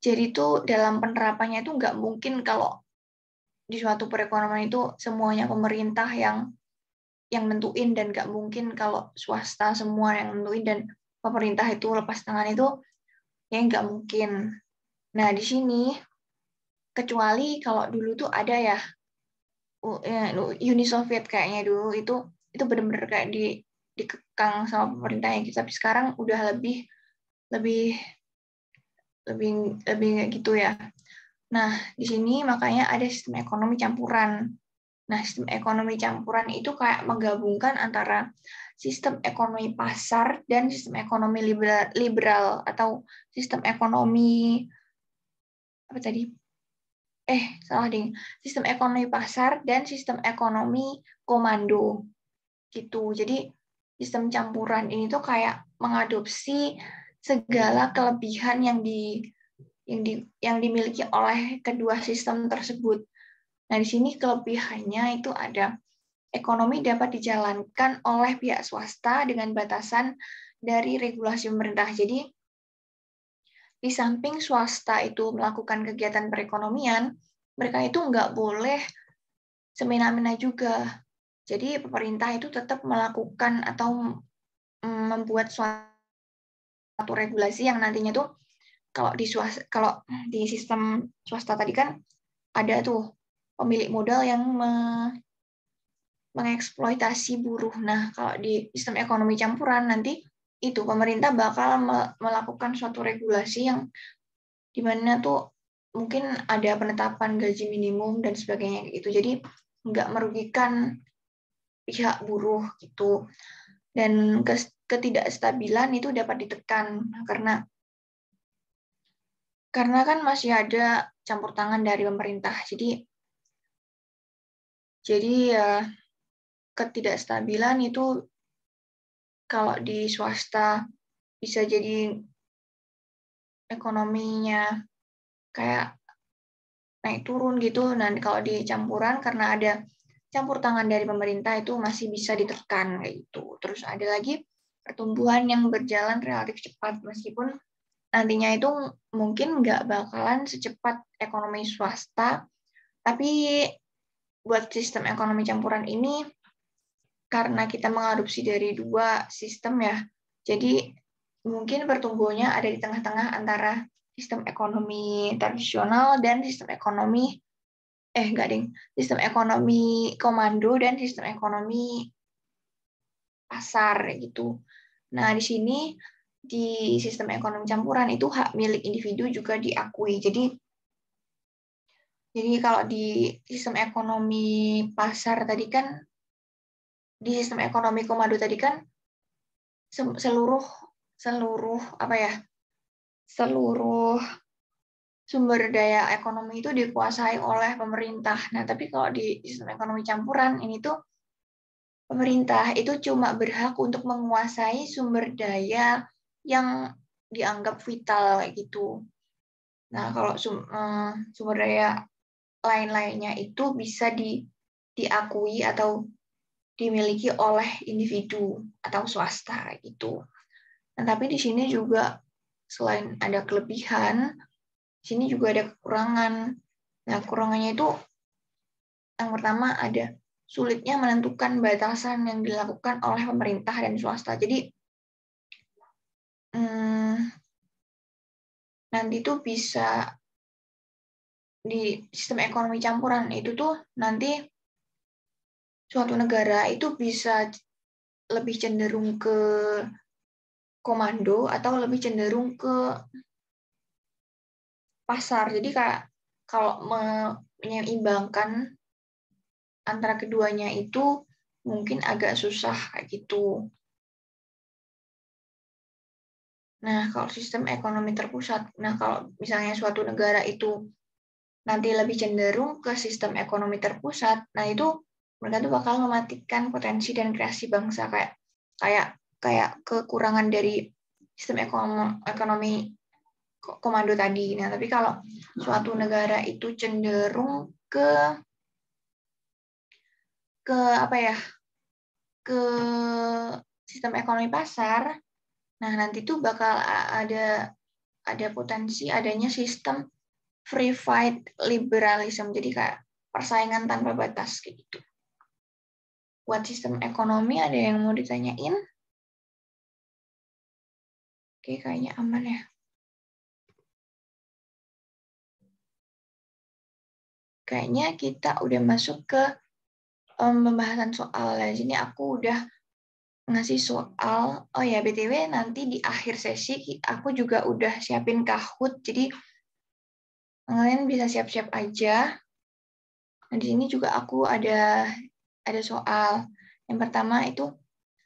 Speaker 1: itu dalam penerapannya itu nggak mungkin kalau di suatu perekonomian itu semuanya pemerintah yang nentuin, dan nggak mungkin kalau swasta semua yang nentuin dan pemerintah itu lepas tangan, itu ya nggak mungkin. Nah, di sini kecuali kalau dulu tuh ada ya Uni Soviet kayaknya dulu itu benar-benar kayak dikekang sama pemerintahnya gitu. Tapi sekarang udah lebih lebih kayak gitu ya. Nah, di sini makanya ada sistem ekonomi campuran. Nah, sistem ekonomi campuran itu kayak menggabungkan antara sistem ekonomi pasar dan sistem ekonomi liberal atau sistem ekonomi apa tadi? Salah ding. Sistem ekonomi pasar dan sistem ekonomi komando gitu. Jadi sistem campuran ini tuh kayak mengadopsi segala kelebihan yang dimiliki oleh kedua sistem tersebut. Nah, di sini kelebihannya itu ada ekonomi dapat dijalankan oleh pihak swasta dengan batasan dari regulasi pemerintah. Jadi, di samping swasta itu melakukan kegiatan perekonomian, mereka itu nggak boleh semena-mena juga. Jadi, pemerintah itu tetap melakukan atau membuat suatu regulasi yang nantinya tuh kalau di sistem swasta tadi kan ada tuh pemilik modal yang mengeksploitasi buruh. Nah, kalau di sistem ekonomi campuran nanti itu pemerintah bakal melakukan suatu regulasi yang dimana tuh mungkin ada penetapan gaji minimum dan sebagainya gitu. Jadi nggak merugikan pihak buruh gitu. Dan ketidakstabilan itu dapat ditekan karena kan masih ada campur tangan dari pemerintah. Jadi ya ketidakstabilan itu kalau di swasta bisa jadi ekonominya kayak naik turun gitu. Nah, kalau di campuran karena ada campur tangan dari pemerintah itu masih bisa ditekan kayak gitu. Terus ada lagi pertumbuhan yang berjalan relatif cepat meskipun nantinya itu mungkin nggak bakalan secepat ekonomi swasta, tapi buat sistem ekonomi campuran ini karena kita mengadopsi dari dua sistem ya, jadi mungkin pertumbuhannya ada di tengah-tengah antara sistem ekonomi tradisional dan sistem ekonomi sistem ekonomi komando dan sistem ekonomi pasar gitu. Nah, di sini di sistem ekonomi campuran itu hak milik individu juga diakui. Jadi kalau di sistem ekonomi pasar tadi kan, di sistem ekonomi komando tadi kan seluruh sumber daya ekonomi itu dikuasai oleh pemerintah. Nah, tapi kalau di sistem ekonomi campuran ini tuh pemerintah itu cuma berhak untuk menguasai sumber daya yang dianggap vital kayak gitu. Nah, kalau sumber daya lain-lainnya itu bisa diakui atau dimiliki oleh individu atau swasta gitu. Nah, tapi di sini juga selain ada kelebihan, di sini juga ada kekurangan. Nah, kekurangannya itu yang pertama ada sulitnya menentukan batasan yang dilakukan oleh pemerintah dan swasta. Jadi nanti tuh bisa di sistem ekonomi campuran itu tuh nanti suatu negara itu bisa lebih cenderung ke komando atau lebih cenderung ke pasar. Jadi kayak kalau menyeimbangkan antara keduanya itu mungkin agak susah kayak gitu. Nah, kalau sistem ekonomi terpusat, nah kalau misalnya suatu negara itu nanti lebih cenderung ke sistem ekonomi terpusat, nah itu mereka tuh bakal mematikan potensi dan kreasi bangsa kayak kekurangan dari sistem ekonomi komando tadi. Nah, tapi kalau suatu negara itu cenderung ke ke sistem ekonomi pasar, nah nanti tuh bakal ada potensi adanya sistem free fight liberalism, jadi kayak persaingan tanpa batas kayak gitu. Buat sistem ekonomi ada yang mau ditanyain? Oke, kayaknya aman ya. Kayaknya kita udah masuk ke pembahasan soal. Di sini aku udah ngasih soal. Oh ya, BTW nanti di akhir sesi aku juga udah siapin Kahoot, jadi kalian bisa siap-siap aja. Nah, di sini juga aku ada soal. Yang pertama itu,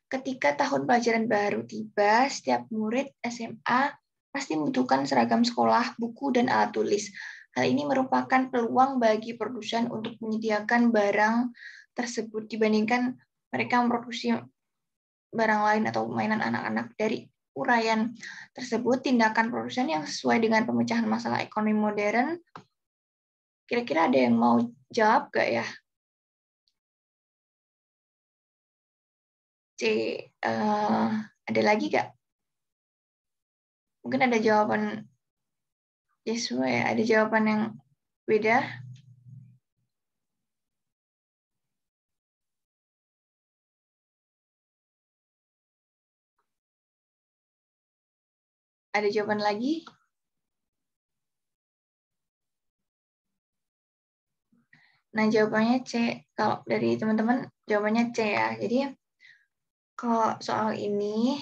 Speaker 1: ketika tahun pelajaran baru tiba, setiap murid SMA pasti membutuhkan seragam sekolah, buku, dan alat tulis. Hal ini merupakan peluang bagi produsen untuk menyediakan barang tersebut dibandingkan mereka memproduksi barang lain atau mainan anak-anak. Dari uraian tersebut, tindakan produsen yang sesuai dengan pemecahan masalah ekonomi modern. Kira-kira ada yang mau jawab gak ya? C, ada lagi gak? Mungkin ada jawaban sesuai, ada jawaban yang beda. Ada jawaban lagi? Nah, jawabannya C. Kalau dari teman-teman, jawabannya C ya. Jadi, kalau soal ini,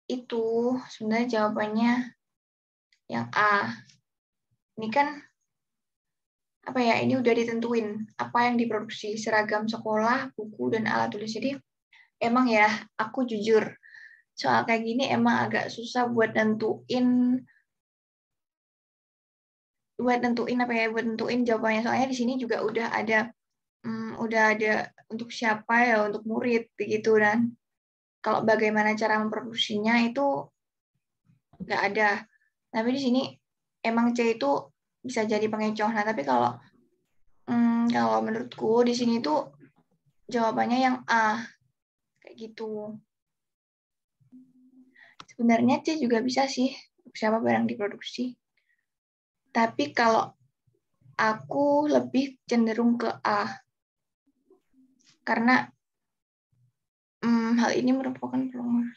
Speaker 1: itu sebenarnya jawabannya yang A. Ini kan, apa ya, ini udah ditentuin apa yang diproduksi, seragam sekolah, buku, dan alat tulis. Jadi, emang ya, aku jujur, soal kayak gini emang agak susah buat nentuin jawabannya. Soalnya di sini juga udah ada untuk siapa ya, untuk murid begitu, dan kalau bagaimana cara memproduksinya itu nggak ada. Tapi di sini emang C itu bisa jadi pengecoh. Nah, tapi kalau menurutku di sini tuh jawabannya yang A, kayak gitu. Sebenarnya C juga bisa sih, siapa barang diproduksi. Tapi kalau aku lebih cenderung ke A, karena hal ini merupakan peluang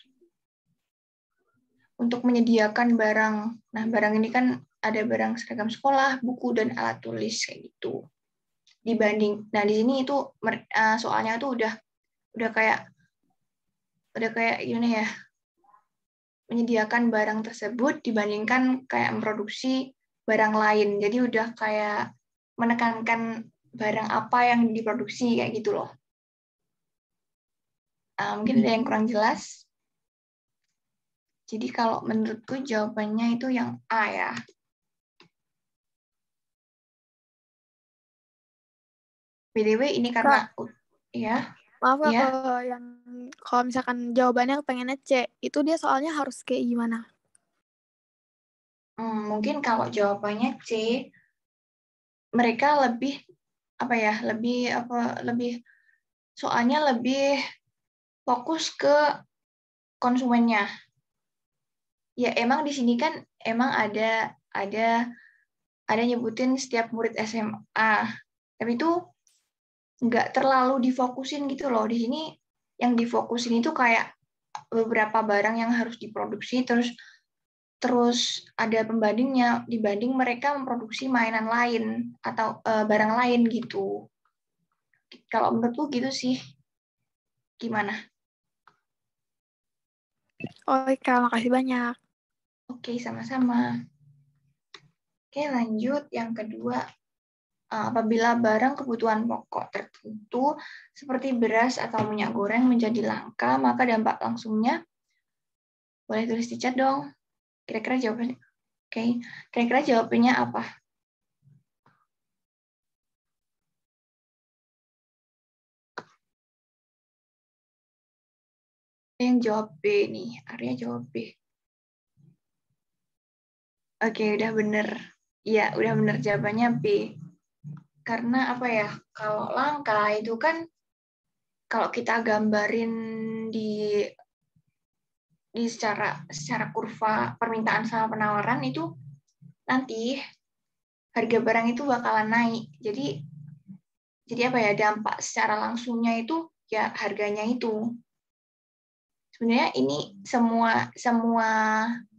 Speaker 1: untuk menyediakan barang. Nah, barang ini kan ada barang seragam sekolah, buku, dan alat tulis kayak gitu. Nah, di sini itu soalnya tuh udah kayak gini ya, menyediakan barang tersebut dibandingkan kayak memproduksi barang lain. Jadi udah kayak menekankan barang apa yang diproduksi kayak gitu loh. Mungkin ada yang kurang jelas. Jadi kalau menurutku jawabannya itu yang A ya. BTW ini karena
Speaker 2: Kak,
Speaker 1: ya,
Speaker 2: maaf Kak,
Speaker 1: ya,
Speaker 2: kalau misalkan jawabannya pengennya C, itu dia soalnya harus kayak gimana?
Speaker 1: mungkin kalau jawabannya C, mereka lebih apa ya, lebih soalnya lebih fokus ke konsumennya. Ya emang di sini kan emang ada nyebutin setiap murid SMA, tapi itu nggak terlalu difokusin gitu loh. Di sini yang difokusin itu kayak beberapa barang yang harus diproduksi, terus ada pembandingnya dibanding mereka memproduksi mainan lain atau barang lain gitu. Kalau menurutku gitu sih. Gimana?
Speaker 2: Oh, Kak, makasih banyak.
Speaker 1: Oke, sama-sama. Oke, lanjut. Yang kedua, apabila barang kebutuhan pokok tertentu seperti beras atau minyak goreng menjadi langka, maka dampak langsungnya, boleh tulis di chat dong. Kira-kira jawabannya. Oke, kira-kira jawabannya apa? Yang jawab B nih, Arya jawab B. Oke, udah bener. Iya, udah bener jawabannya B. Karena apa ya, kalau langka itu kan, kalau kita gambarin di secara kurva permintaan sama penawaran itu nanti harga barang itu bakalan naik. Jadi apa ya, dampak secara langsungnya itu ya harganya itu. Sebenarnya ini semua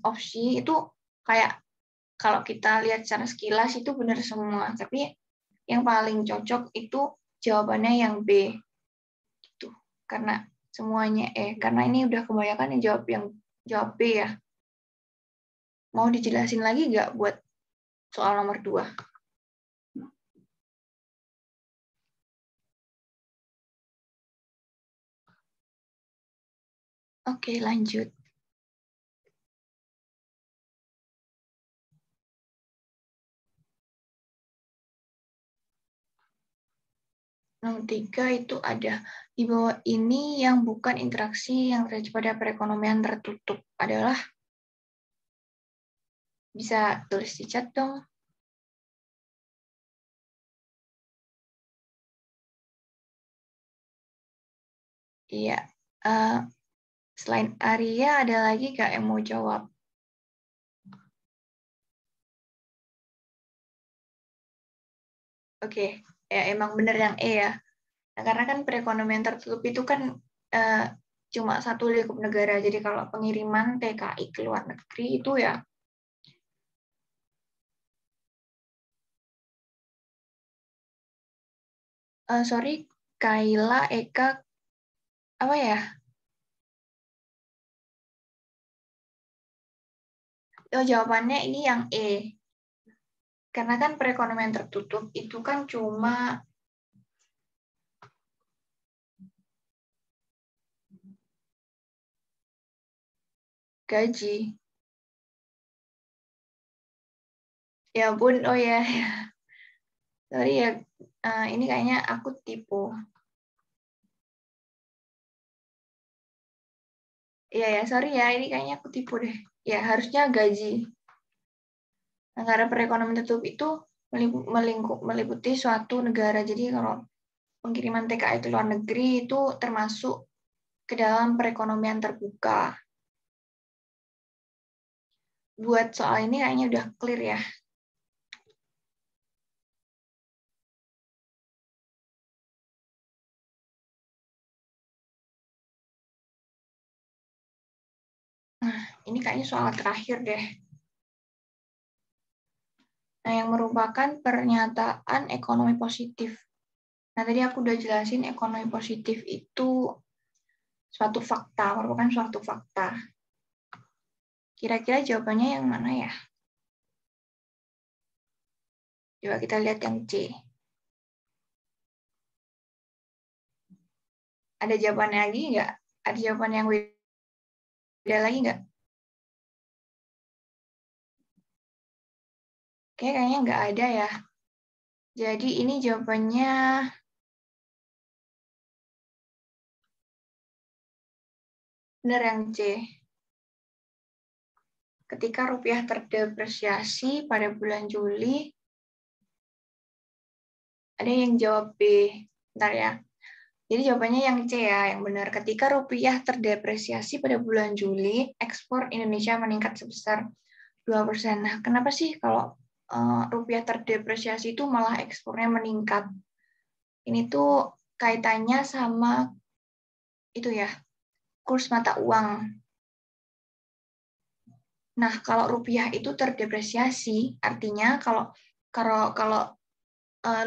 Speaker 1: opsi itu kayak kalau kita lihat secara sekilas itu benar semua, tapi yang paling cocok itu jawabannya yang B gitu. Karena semuanya karena ini udah kebanyakan yang jawab B ya. Mau dijelasin lagi nggak buat soal nomor 2? Oke, lanjut. Nomor 3 itu ada di bawah ini yang bukan interaksi yang terjadi pada perekonomian tertutup adalah, bisa tulis di chat dong. Iya. Selain Arya, ada lagi nggak yang mau jawab? Oke, ya emang bener yang E ya. Nah, karena kan perekonomian tertutup itu kan cuma satu lingkup negara. Jadi kalau pengiriman TKI ke luar negeri itu ya sorry, Kaila, Eka, apa ya? Oh, jawabannya ini yang E. Karena kan perekonomian tertutup itu kan cuma gaji. Ya ampun, oh ya. Sorry ya, ini kayaknya aku tipu. Iya ya, sorry ya, ini kayaknya aku tipu deh. Ya, harusnya gaji. Negara perekonomian tertutup itu meliputi suatu negara. Jadi kalau pengiriman TKI itu luar negeri itu termasuk ke dalam perekonomian terbuka. Buat soal ini kayaknya udah clear ya. Nah, ini kayaknya soal terakhir deh. Nah, yang merupakan pernyataan ekonomi positif. Nah, tadi aku udah jelasin ekonomi positif itu suatu fakta, merupakan suatu fakta. Kira-kira jawabannya yang mana ya? Coba kita lihat yang C. Ada jawabannya lagi nggak? Ada jawaban yang beda lagi nggak? Kayaknya nggak ada ya. Jadi ini jawabannya benar yang C. Ketika rupiah terdepresiasi pada bulan Juli, ada yang jawab B. Bentar ya. Jadi jawabannya yang C ya, yang benar. Ketika rupiah terdepresiasi pada bulan Juli, ekspor Indonesia meningkat sebesar 2%. Nah, kenapa sih kalau rupiah terdepresiasi itu malah ekspornya meningkat? Ini tuh kaitannya sama itu ya, kurs mata uang. Nah, kalau rupiah itu terdepresiasi, artinya kalau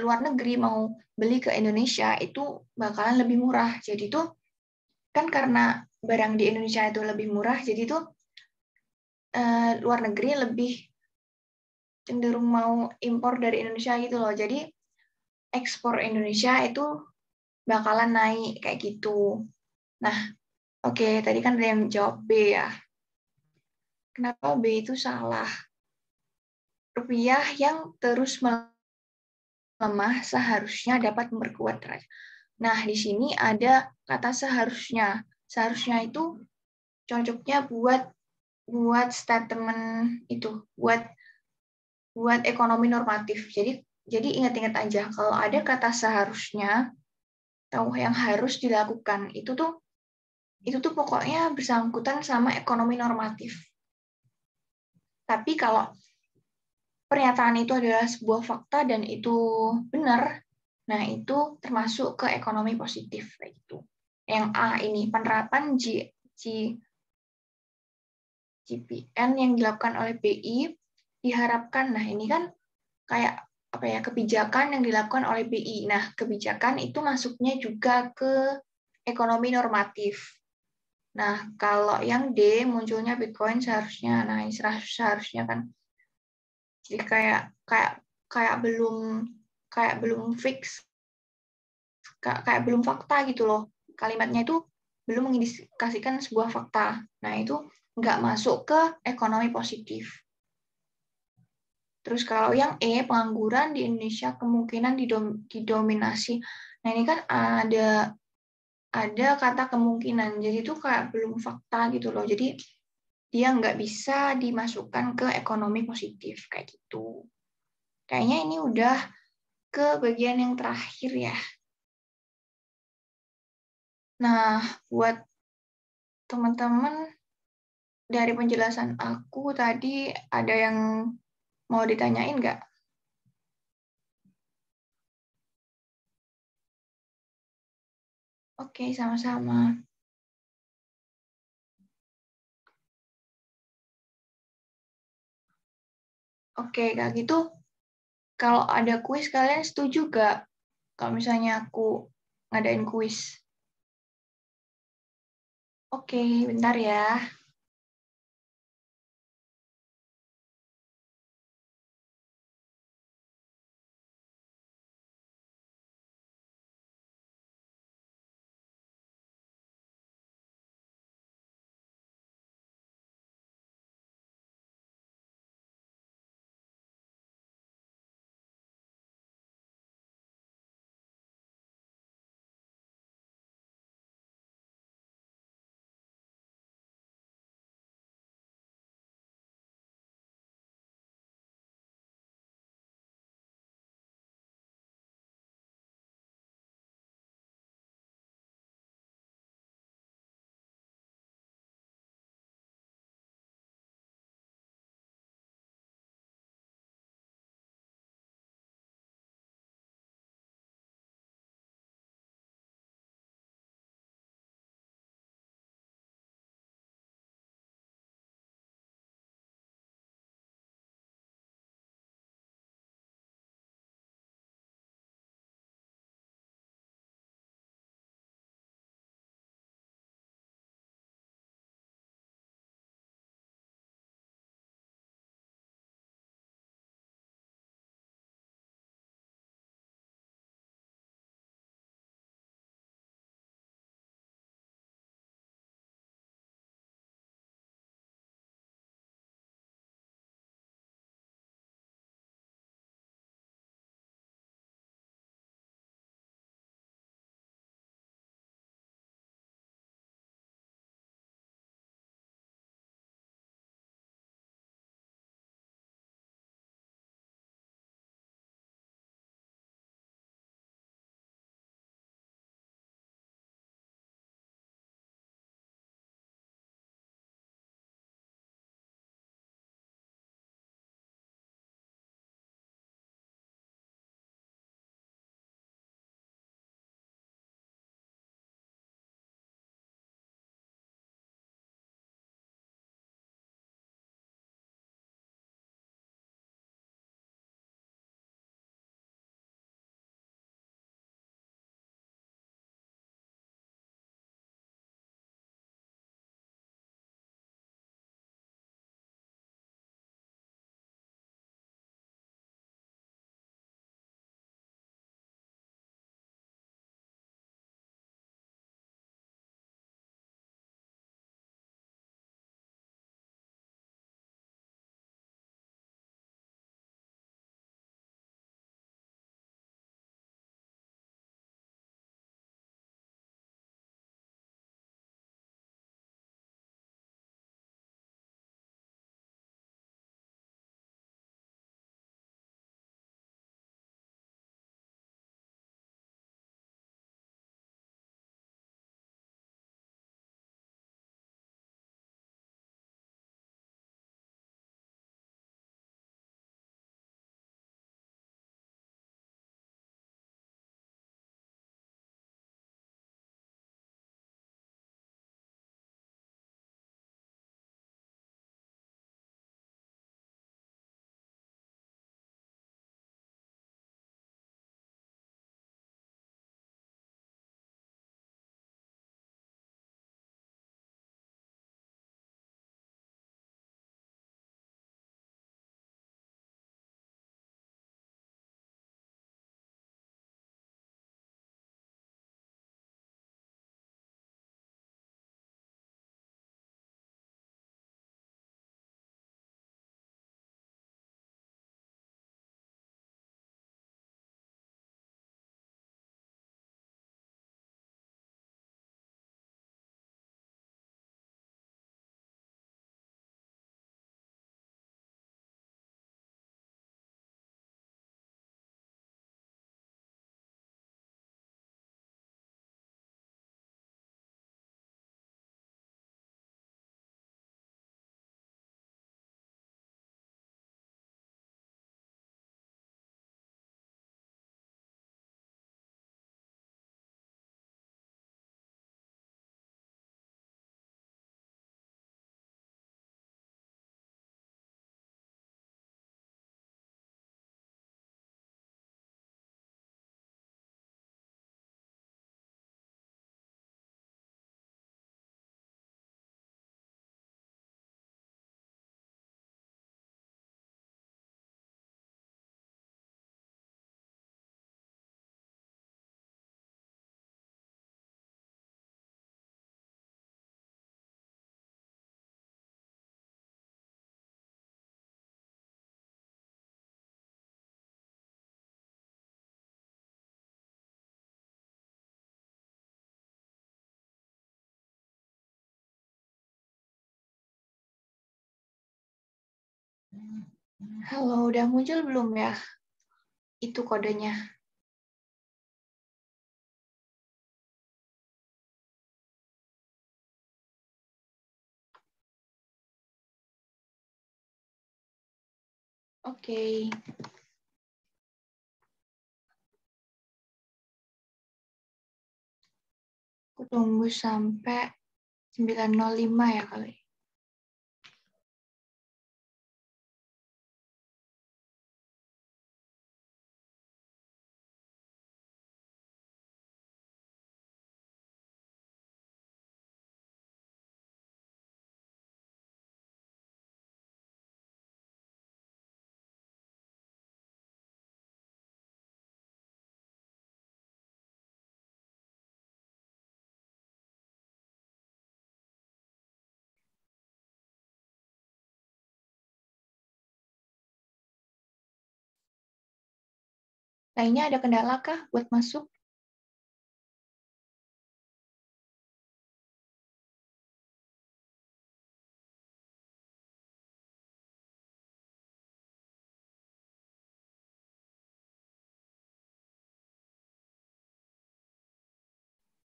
Speaker 1: luar negeri mau beli ke Indonesia itu bakalan lebih murah. Jadi tuh kan karena barang di Indonesia itu lebih murah, jadi tuh luar negeri lebih cenderung mau impor dari Indonesia gitu loh. Jadi ekspor Indonesia itu bakalan naik kayak gitu. Nah, oke, tadi kan ada yang jawab B ya. Kenapa B itu salah? Rupiah yang terus melemah seharusnya dapat memperkuat neraca. Nah, di sini ada kata seharusnya. Seharusnya itu cocoknya buat statement itu, buat ekonomi normatif. Jadi ingat-ingat aja kalau ada kata seharusnya atau yang harus dilakukan itu tuh pokoknya bersangkutan sama ekonomi normatif. Tapi kalau pernyataan itu adalah sebuah fakta dan itu benar, nah itu termasuk ke ekonomi positif kayak gitu. Yang A ini penerapan GPN yang dilakukan oleh BI diharapkan. Nah, ini kan kayak apa ya, kebijakan yang dilakukan oleh BI. Nah, kebijakan itu masuknya juga ke ekonomi normatif. Nah, kalau yang D munculnya Bitcoin seharusnya, nah ini seharusnya kan, jadi kayak belum fix, kayak belum fakta gitu loh. Kalimatnya itu belum mengindikasikan sebuah fakta. Nah, itu nggak masuk ke ekonomi positif. Terus kalau yang E, pengangguran di Indonesia kemungkinan didominasi. Nah, ini kan ada kata kemungkinan, jadi itu kayak belum fakta gitu loh. Jadi dia nggak bisa dimasukkan ke ekonomi positif kayak gitu. Kayaknya ini udah ke bagian yang terakhir ya. Nah, buat teman-teman dari penjelasan aku tadi ada yang mau ditanyain nggak? Oke, sama-sama. Oke, Kak gitu. Kalau ada kuis, kalian setuju nggak? Kalau misalnya aku ngadain kuis. Oke, bentar ya. Halo, udah muncul belum ya? Itu kodenya. Oke. Aku tunggu sampai 9:05 ya kali. Lainnya ada kendala kah buat masuk?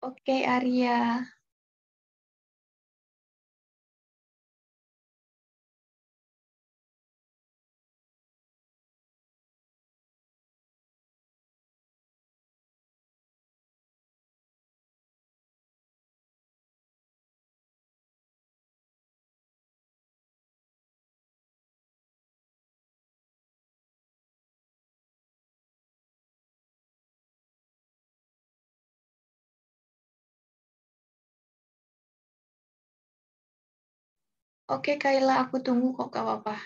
Speaker 1: Oke, Arya. Oke, Kayla, aku tunggu kok, gak apa-apa.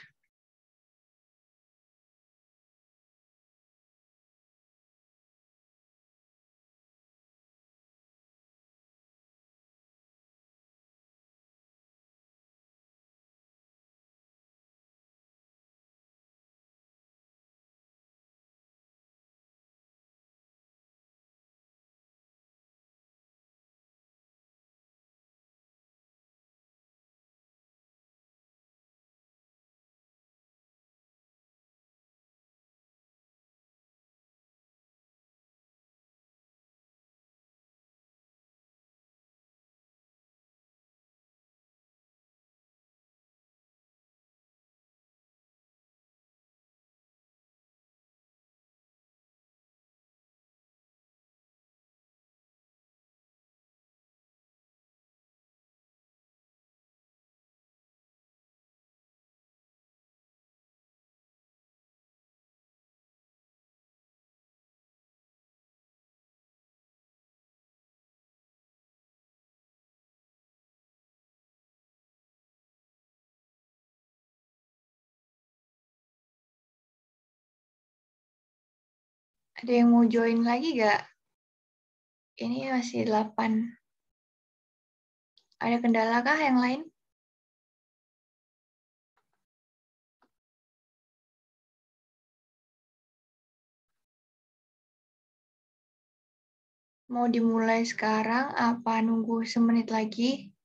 Speaker 1: Ada yang mau join lagi gak? Ini masih 8. Ada kendala kah yang lain? Mau dimulai sekarang apa nunggu semenit lagi?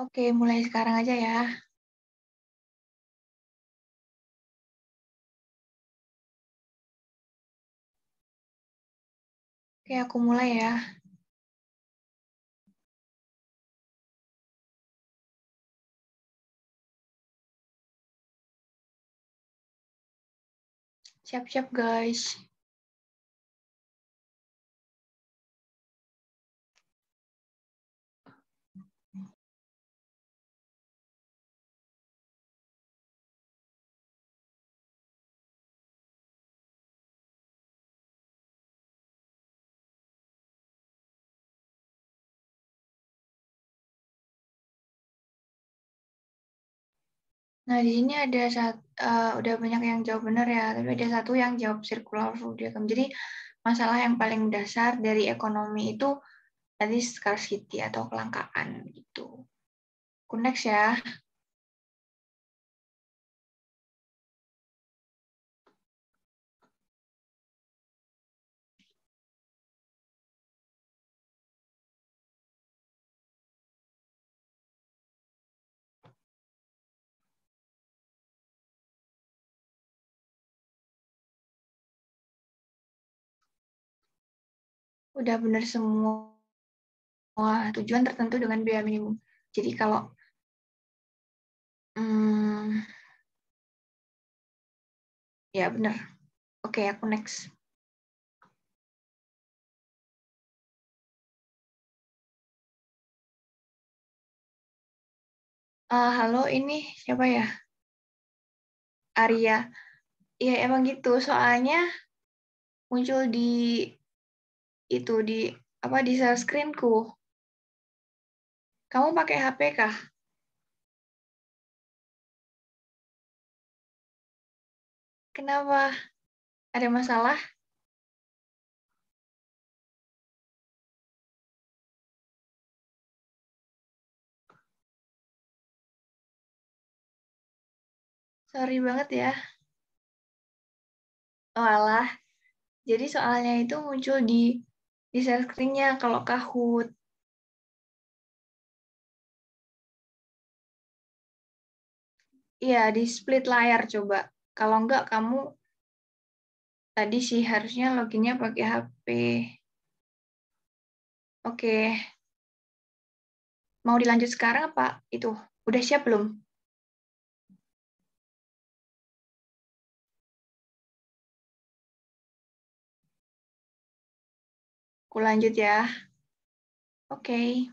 Speaker 1: Oke, mulai sekarang aja ya. Oke, aku mulai ya. Siap-siap, guys. Nah, di sini ada udah banyak yang jawab benar ya, tapi ada satu yang jawab circular food diagram. Jadi, masalah yang paling dasar dari ekonomi itu tadi scarcity atau kelangkaan gitu. Aku next ya. udah benar semua tujuan tertentu dengan biaya minimum. Jadi kalau ya benar. Oke, aku next. Halo, ini siapa ya? Arya. Ya emang gitu, soalnya muncul di itu di apa di share screen-ku. Kamu pakai HP kah? Kenapa? Ada masalah? Sorry banget ya. Oh alah. Jadi soalnya itu muncul di share screen-nya kalau Kahoot. Iya, di split layar coba. Kalau enggak kamu tadi sih harusnya loginnya pakai HP. Oke, mau dilanjut sekarang apa? Itu udah siap belum? Aku lanjut ya. Oke.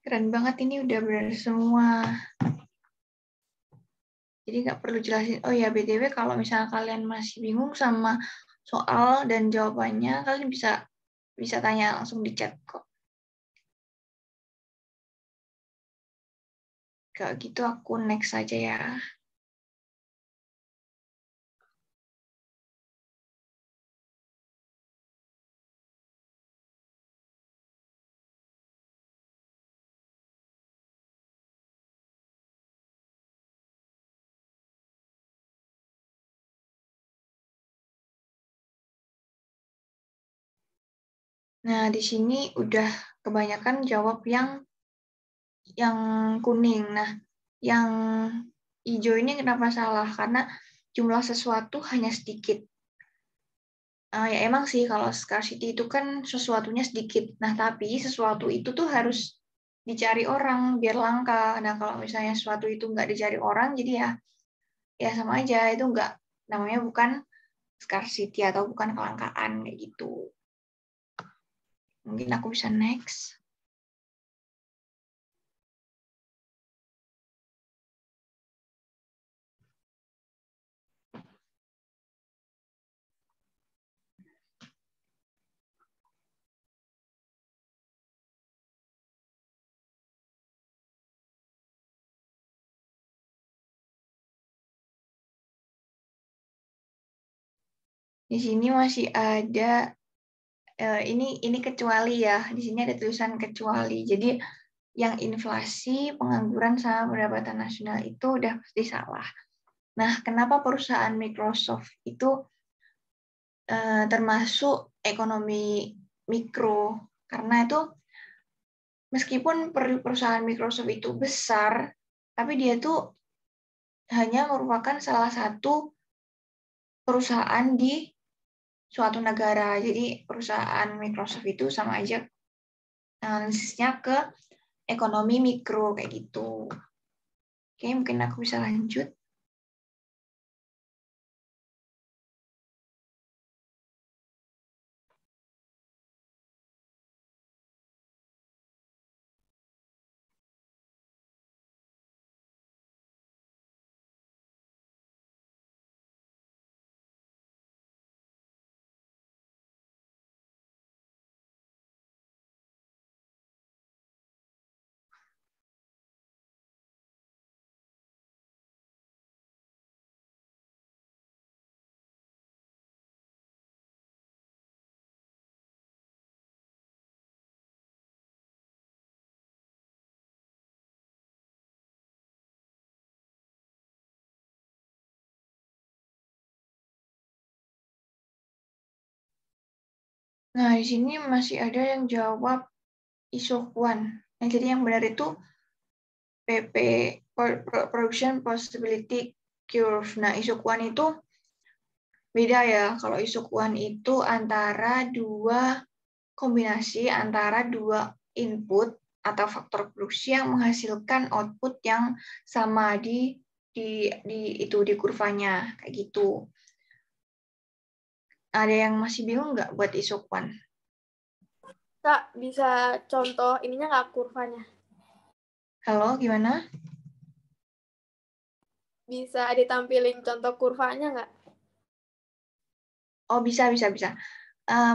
Speaker 1: Keren banget ini udah benar semua. Jadi nggak perlu jelasin. Oh ya, BTW kalau misalnya kalian masih bingung sama soal dan jawabannya, kalian bisa bisa tanya langsung di chat kok. Kalau gitu aku next aja ya. Nah, di sini udah kebanyakan jawab yang kuning. Nah, yang hijau ini kenapa salah? Karena jumlah sesuatu hanya sedikit. Ya emang sih kalau scarcity itu kan sesuatunya sedikit. Nah, tapi sesuatu itu tuh harus dicari orang biar langka. Nah, kalau misalnya sesuatu itu nggak dicari orang, jadi ya sama aja. Itu nggak, namanya bukan scarcity atau bukan kelangkaan kayak gitu. Mungkin aku bisa next. Di sini masih ada ini kecuali ya. Di sini ada tulisan kecuali. Jadi yang inflasi, pengangguran sama pendapatan nasional itu udah pasti salah. Nah, kenapa perusahaan Microsoft itu termasuk ekonomi mikro? Karena itu meskipun perusahaan Microsoft itu besar, tapi dia tuh hanya merupakan salah satu perusahaan di suatu negara. Jadi perusahaan Microsoft itu sama aja analisisnya ke ekonomi mikro kayak gitu. Oke, mungkin aku bisa lanjut. Nah, di sini masih ada yang jawab isokuan. Nah, jadi yang benar itu PP, Production Possibility Curve. Nah, isokuan itu beda ya. Kalau isokuan itu antara dua kombinasi antara dua input atau faktor produksi yang menghasilkan output yang sama di kurvanya kayak gitu. Ada yang masih bingung nggak buat isokuan?
Speaker 2: Kak, bisa contoh ininya nggak kurvanya?
Speaker 1: Halo, gimana?
Speaker 2: Bisa ditampilin contoh kurvanya nggak?
Speaker 1: Oh, bisa, bisa, bisa.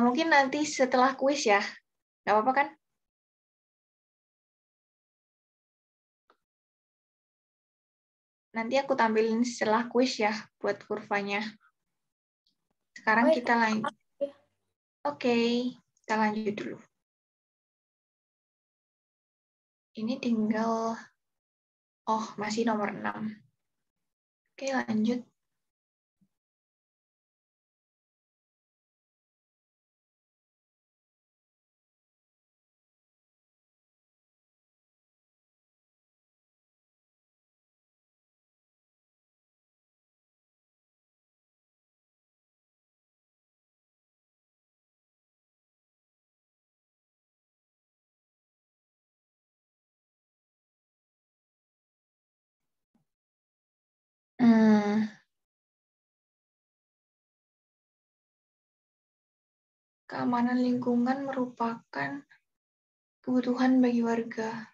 Speaker 1: Mungkin nanti setelah kuis ya. Nggak apa-apa kan? Nanti aku tampilin setelah kuis ya buat kurvanya. Sekarang
Speaker 2: Oh ya,
Speaker 1: kita lanjut. Oke, kita lanjut dulu. Ini tinggal, oh masih nomor 6. Oke, lanjut. Hmm, keamanan lingkungan merupakan kebutuhan bagi warga.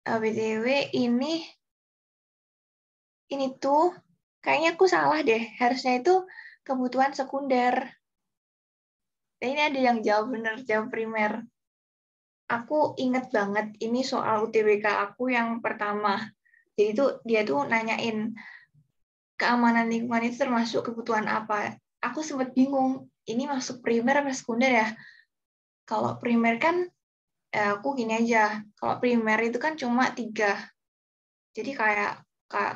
Speaker 1: BTW ini tuh kayaknya aku salah deh. Harusnya itu kebutuhan sekunder. Dan ini ada yang jawab benar, jawab primer. Aku inget banget ini soal UTBK aku yang pertama. Jadi dia tuh nanyain keamanan lingkungan itu termasuk kebutuhan apa. Aku sempat bingung, ini masuk primer apa sekunder ya? Kalau primer kan, aku gini aja. Kalau primer itu kan cuma 3. Jadi kayak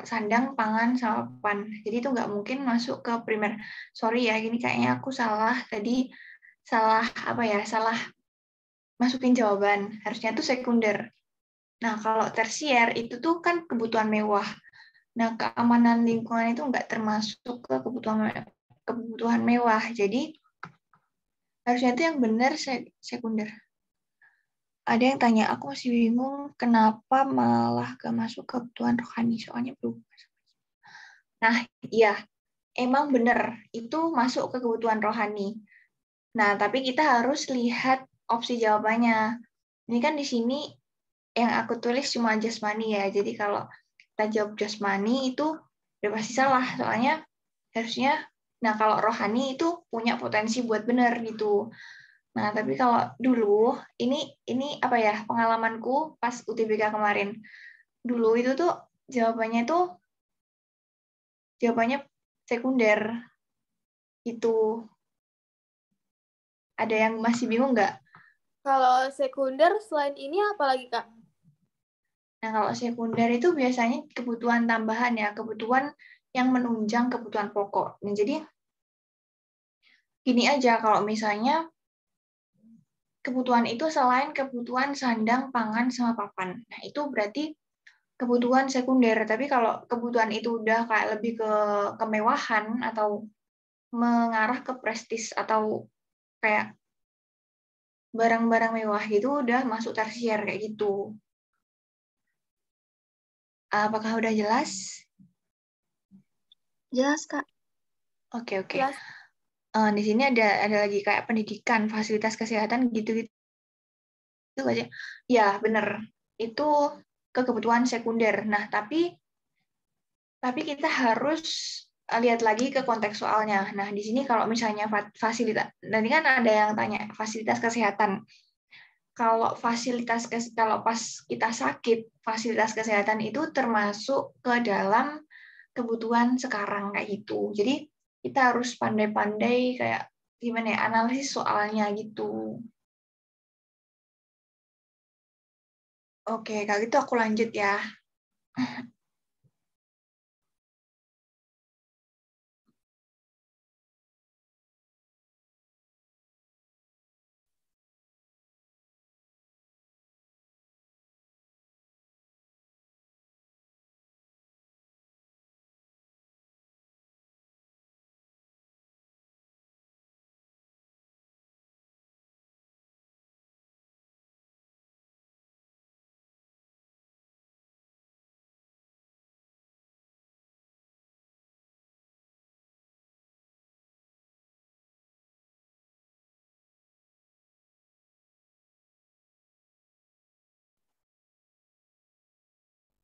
Speaker 1: sandang, pangan, sama papan. Jadi itu nggak mungkin masuk ke primer. Sorry ya, gini kayaknya aku salah. Tadi salah apa ya? Salah masukin jawaban. Harusnya itu sekunder. Nah, kalau tersier itu tuh kan kebutuhan mewah. Nah, keamanan lingkungan itu nggak termasuk ke kebutuhan mewah. Jadi harusnya itu yang benar sekunder. Ada yang tanya, aku masih bingung kenapa malah gak masuk kebutuhan rohani, soalnya berubah. Nah, iya, emang benar, itu masuk ke kebutuhan rohani. Nah, tapi kita harus lihat opsi jawabannya. Ini kan di sini yang aku tulis cuma jasmani ya. Jadi kalau kita jawab jasmani itu udah pasti salah. Soalnya harusnya, nah kalau rohani itu punya potensi buat benar gitu. Nah, tapi kalau dulu, ini apa ya, pengalamanku pas UTBK kemarin. Dulu itu tuh jawabannya sekunder. Itu ada yang masih bingung nggak?
Speaker 2: Kalau sekunder selain ini apa lagi, Kak?
Speaker 1: Nah, kalau sekunder itu biasanya kebutuhan tambahan ya, kebutuhan yang menunjang kebutuhan pokok. Nah, jadi gini aja, kalau misalnya kebutuhan itu selain kebutuhan sandang, pangan, sama papan. Nah, itu berarti kebutuhan sekunder. Tapi kalau kebutuhan itu udah kayak lebih ke kemewahan atau mengarah ke prestis atau kayak barang-barang mewah gitu udah masuk tersier kayak gitu. Apakah udah jelas?
Speaker 2: Jelas, Kak.
Speaker 1: Oke, oke.
Speaker 2: Jelas.
Speaker 1: Di sini ada lagi kayak pendidikan, fasilitas kesehatan gitu-gitu aja. Ya, benar. Itu ke kebutuhan sekunder. Nah, tapi kita harus lihat lagi ke konteks soalnya. Nah, di sini kalau misalnya fasilitas, nanti kan ada yang tanya fasilitas kesehatan. Kalau pas kita sakit, fasilitas kesehatan itu termasuk ke dalam kebutuhan sekarang kayak gitu. Jadi kita harus pandai-pandai kayak gimana ya, analisis soalnya gitu. Oke, kalau gitu aku lanjut ya.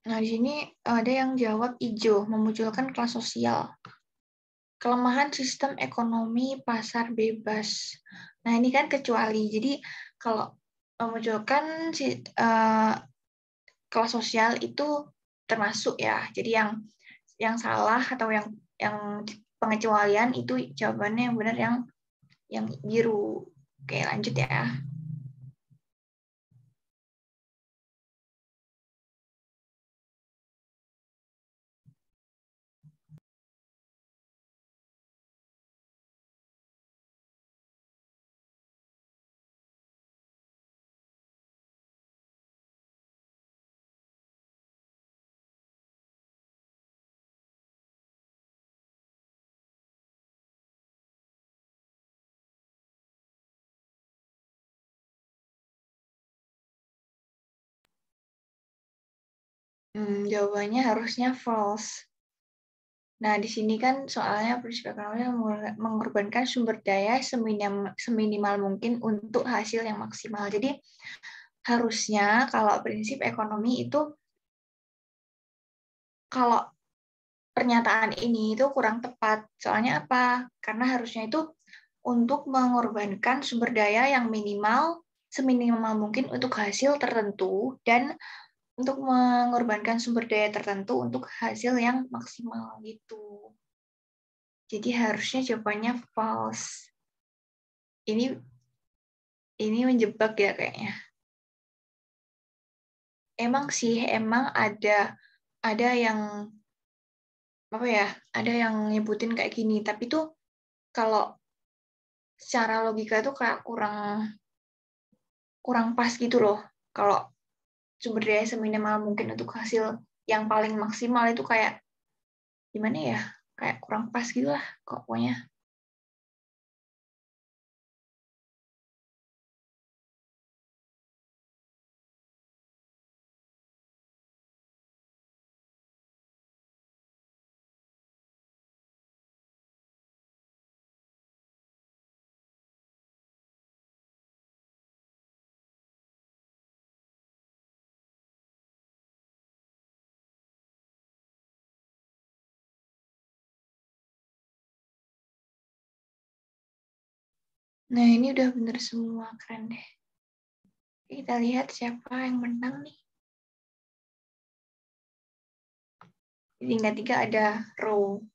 Speaker 1: Nah, di sini ada yang jawab hijau, memunculkan kelas sosial. Kelemahan sistem ekonomi pasar bebas. Nah, ini kan kecuali. Jadi, kalau memunculkan kelas sosial itu termasuk ya. Jadi yang salah atau yang pengecualian itu jawabannya yang benar yang biru. Oke, lanjut ya. Jawabannya harusnya false. Nah, di sini kan soalnya prinsip ekonomi mengorbankan sumber daya seminimal mungkin untuk hasil yang maksimal. Jadi, harusnya kalau prinsip ekonomi itu, kalau pernyataan ini itu kurang tepat. Soalnya apa? Karena harusnya itu untuk mengorbankan sumber daya yang seminimal mungkin untuk hasil tertentu, dan untuk mengorbankan sumber daya tertentu untuk hasil yang maksimal gitu. Jadi harusnya jawabannya false. Ini menjebak ya kayaknya. Emang sih, emang ada yang apa ya? Ada yang nyebutin kayak gini, tapi tuh kalau secara logika tuh kayak kurang pas gitu loh. Kalau sumber daya seminimal mungkin untuk hasil yang paling maksimal itu kayak gimana ya? Kayak kurang pas gitu lah pokoknya. Nah, ini udah bener semua, keren deh. Kita lihat siapa yang menang nih. Di tingkat 3 ada Row.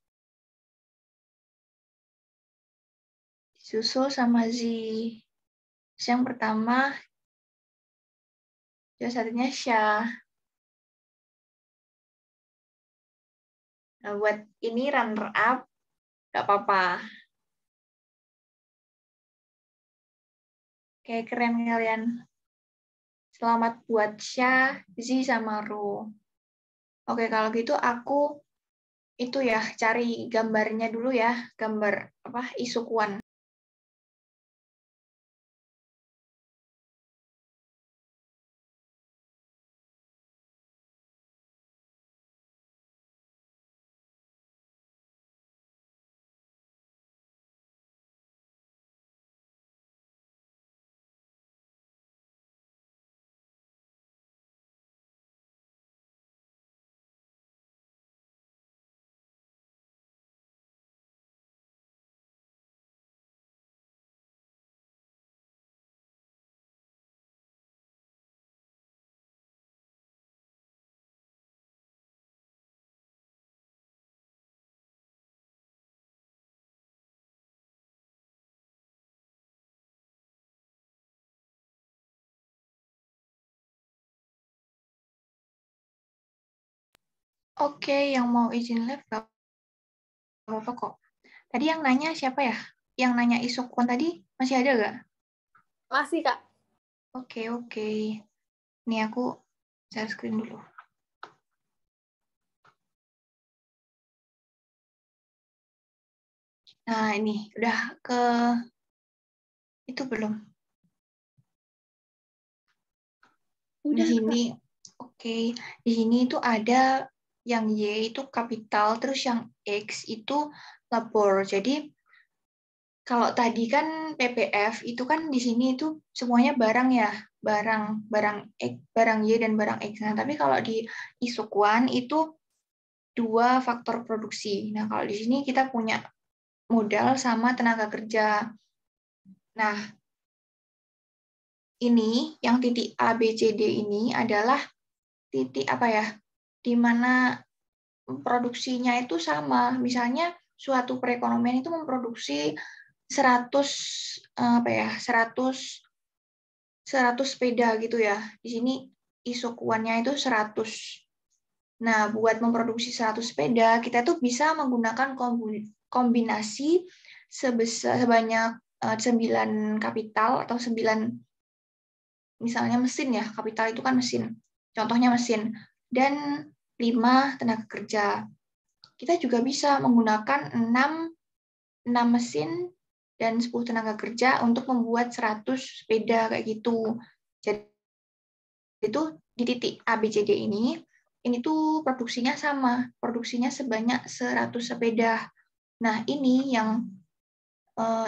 Speaker 1: Disusul sama Z. Yang pertama, yang satunya Syah. Nah, buat ini runner up, gak apa-apa. Kayak keren kalian. Selamat buat Syah, Z, sama Row. Oke, kalau gitu aku itu ya cari gambarnya dulu ya, gambar apa isukuan. Oke, yang mau izin live gak apa-apa kok. Tadi yang nanya siapa ya? Yang nanya isukuan tadi masih ada gak?
Speaker 2: Masih, Kak.
Speaker 1: Oke. Nih aku share screen dulu. Nah, ini udah ke itu belum? Di sini, oke. Di sini itu ada yang Y itu kapital, terus yang X itu labor. Jadi Kalau tadi kan PPF itu kan di sini itu semuanya barang ya, barang Y dan barang X. Nah, tapi kalau di Isukuan itu dua faktor produksi. Nah, kalau di sini kita punya modal sama tenaga kerja. Nah, ini yang titik A, B, C, D ini adalah titik apa ya? Di mana produksinya itu sama. Misalnya suatu perekonomian itu memproduksi 100 apa ya? 100 sepeda gitu ya. Di sini isokuannya itu 100. Nah, buat memproduksi 100 sepeda, kita tuh bisa menggunakan kombinasi sebanyak 9 kapital atau 9 misalnya mesin ya, kapital itu kan mesin. Contohnya mesin dan 5 tenaga kerja. Kita juga bisa menggunakan 6 mesin dan 10 tenaga kerja untuk membuat 100 sepeda kayak gitu. Jadi itu di titik A, B, C, D ini tuh produksinya sama, produksinya sebanyak 100 sepeda. Nah, ini yang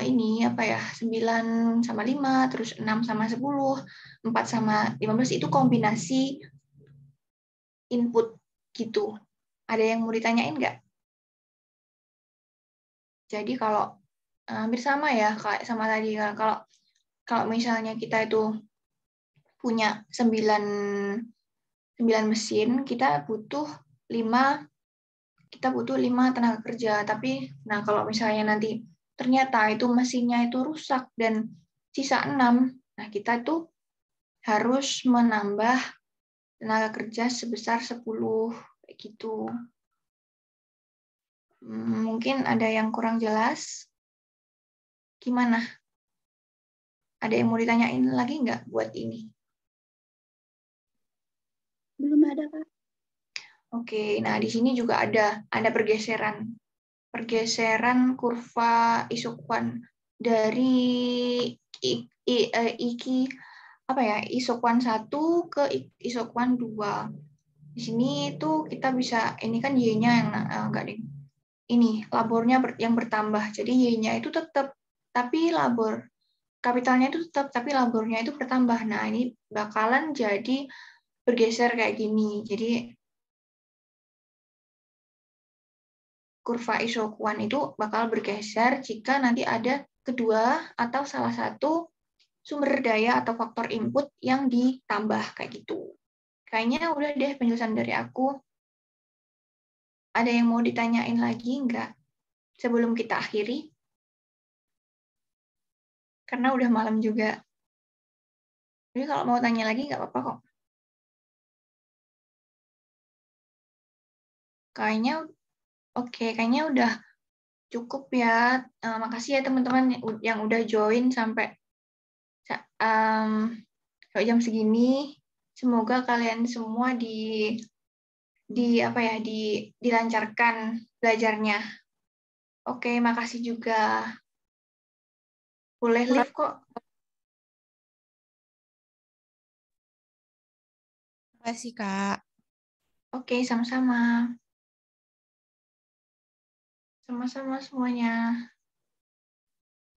Speaker 1: ini apa ya, 9 sama 5, terus 6 sama 10, 4 sama 15 itu kombinasi input gitu. Ada yang mau ditanyain nggak? Jadi kalau hampir sama ya kayak sama tadi, kalau kalau misalnya kita itu punya 9 mesin, kita butuh 5 tenaga kerja. Tapi nah kalau misalnya nanti ternyata itu mesinnya itu rusak dan sisa 6, nah kita tuh harus menambah tenaga kerja sebesar 10 kayak gitu. Mungkin ada yang kurang jelas. Gimana? Ada yang mau ditanyain lagi nggak buat ini?
Speaker 2: Belum ada, Kak.
Speaker 1: Oke, nah di sini juga ada pergeseran kurva isokuan dari iki apa ya, isokuan 1 ke isokuan 2. Di sini tuh kita bisa, ini kan Y-nya yang enggak deh. Ini labornya yang bertambah. Jadi Y-nya itu tetap, tapi labor kapitalnya itu tetap, tapi labornya itu bertambah. Nah, ini bakalan jadi bergeser kayak gini. Jadi kurva isokuan itu bakal bergeser jika nanti ada kedua atau salah satu sumber daya atau faktor input yang ditambah kayak gitu. Kayaknya udah deh penjelasan dari aku. Ada yang mau ditanyain lagi nggak sebelum kita akhiri? Karena udah malam juga. Jadi kalau mau tanya lagi nggak apa-apa kok. Kayaknya oke, kayaknya udah cukup ya. Makasih ya teman-teman yang udah join sampai jam segini. Semoga kalian semua apa ya, dilancarkan belajarnya. Oke, makasih juga. Boleh live kok.
Speaker 3: Terima kasih, Kak.
Speaker 1: Oke, sama-sama. Sama-sama semuanya.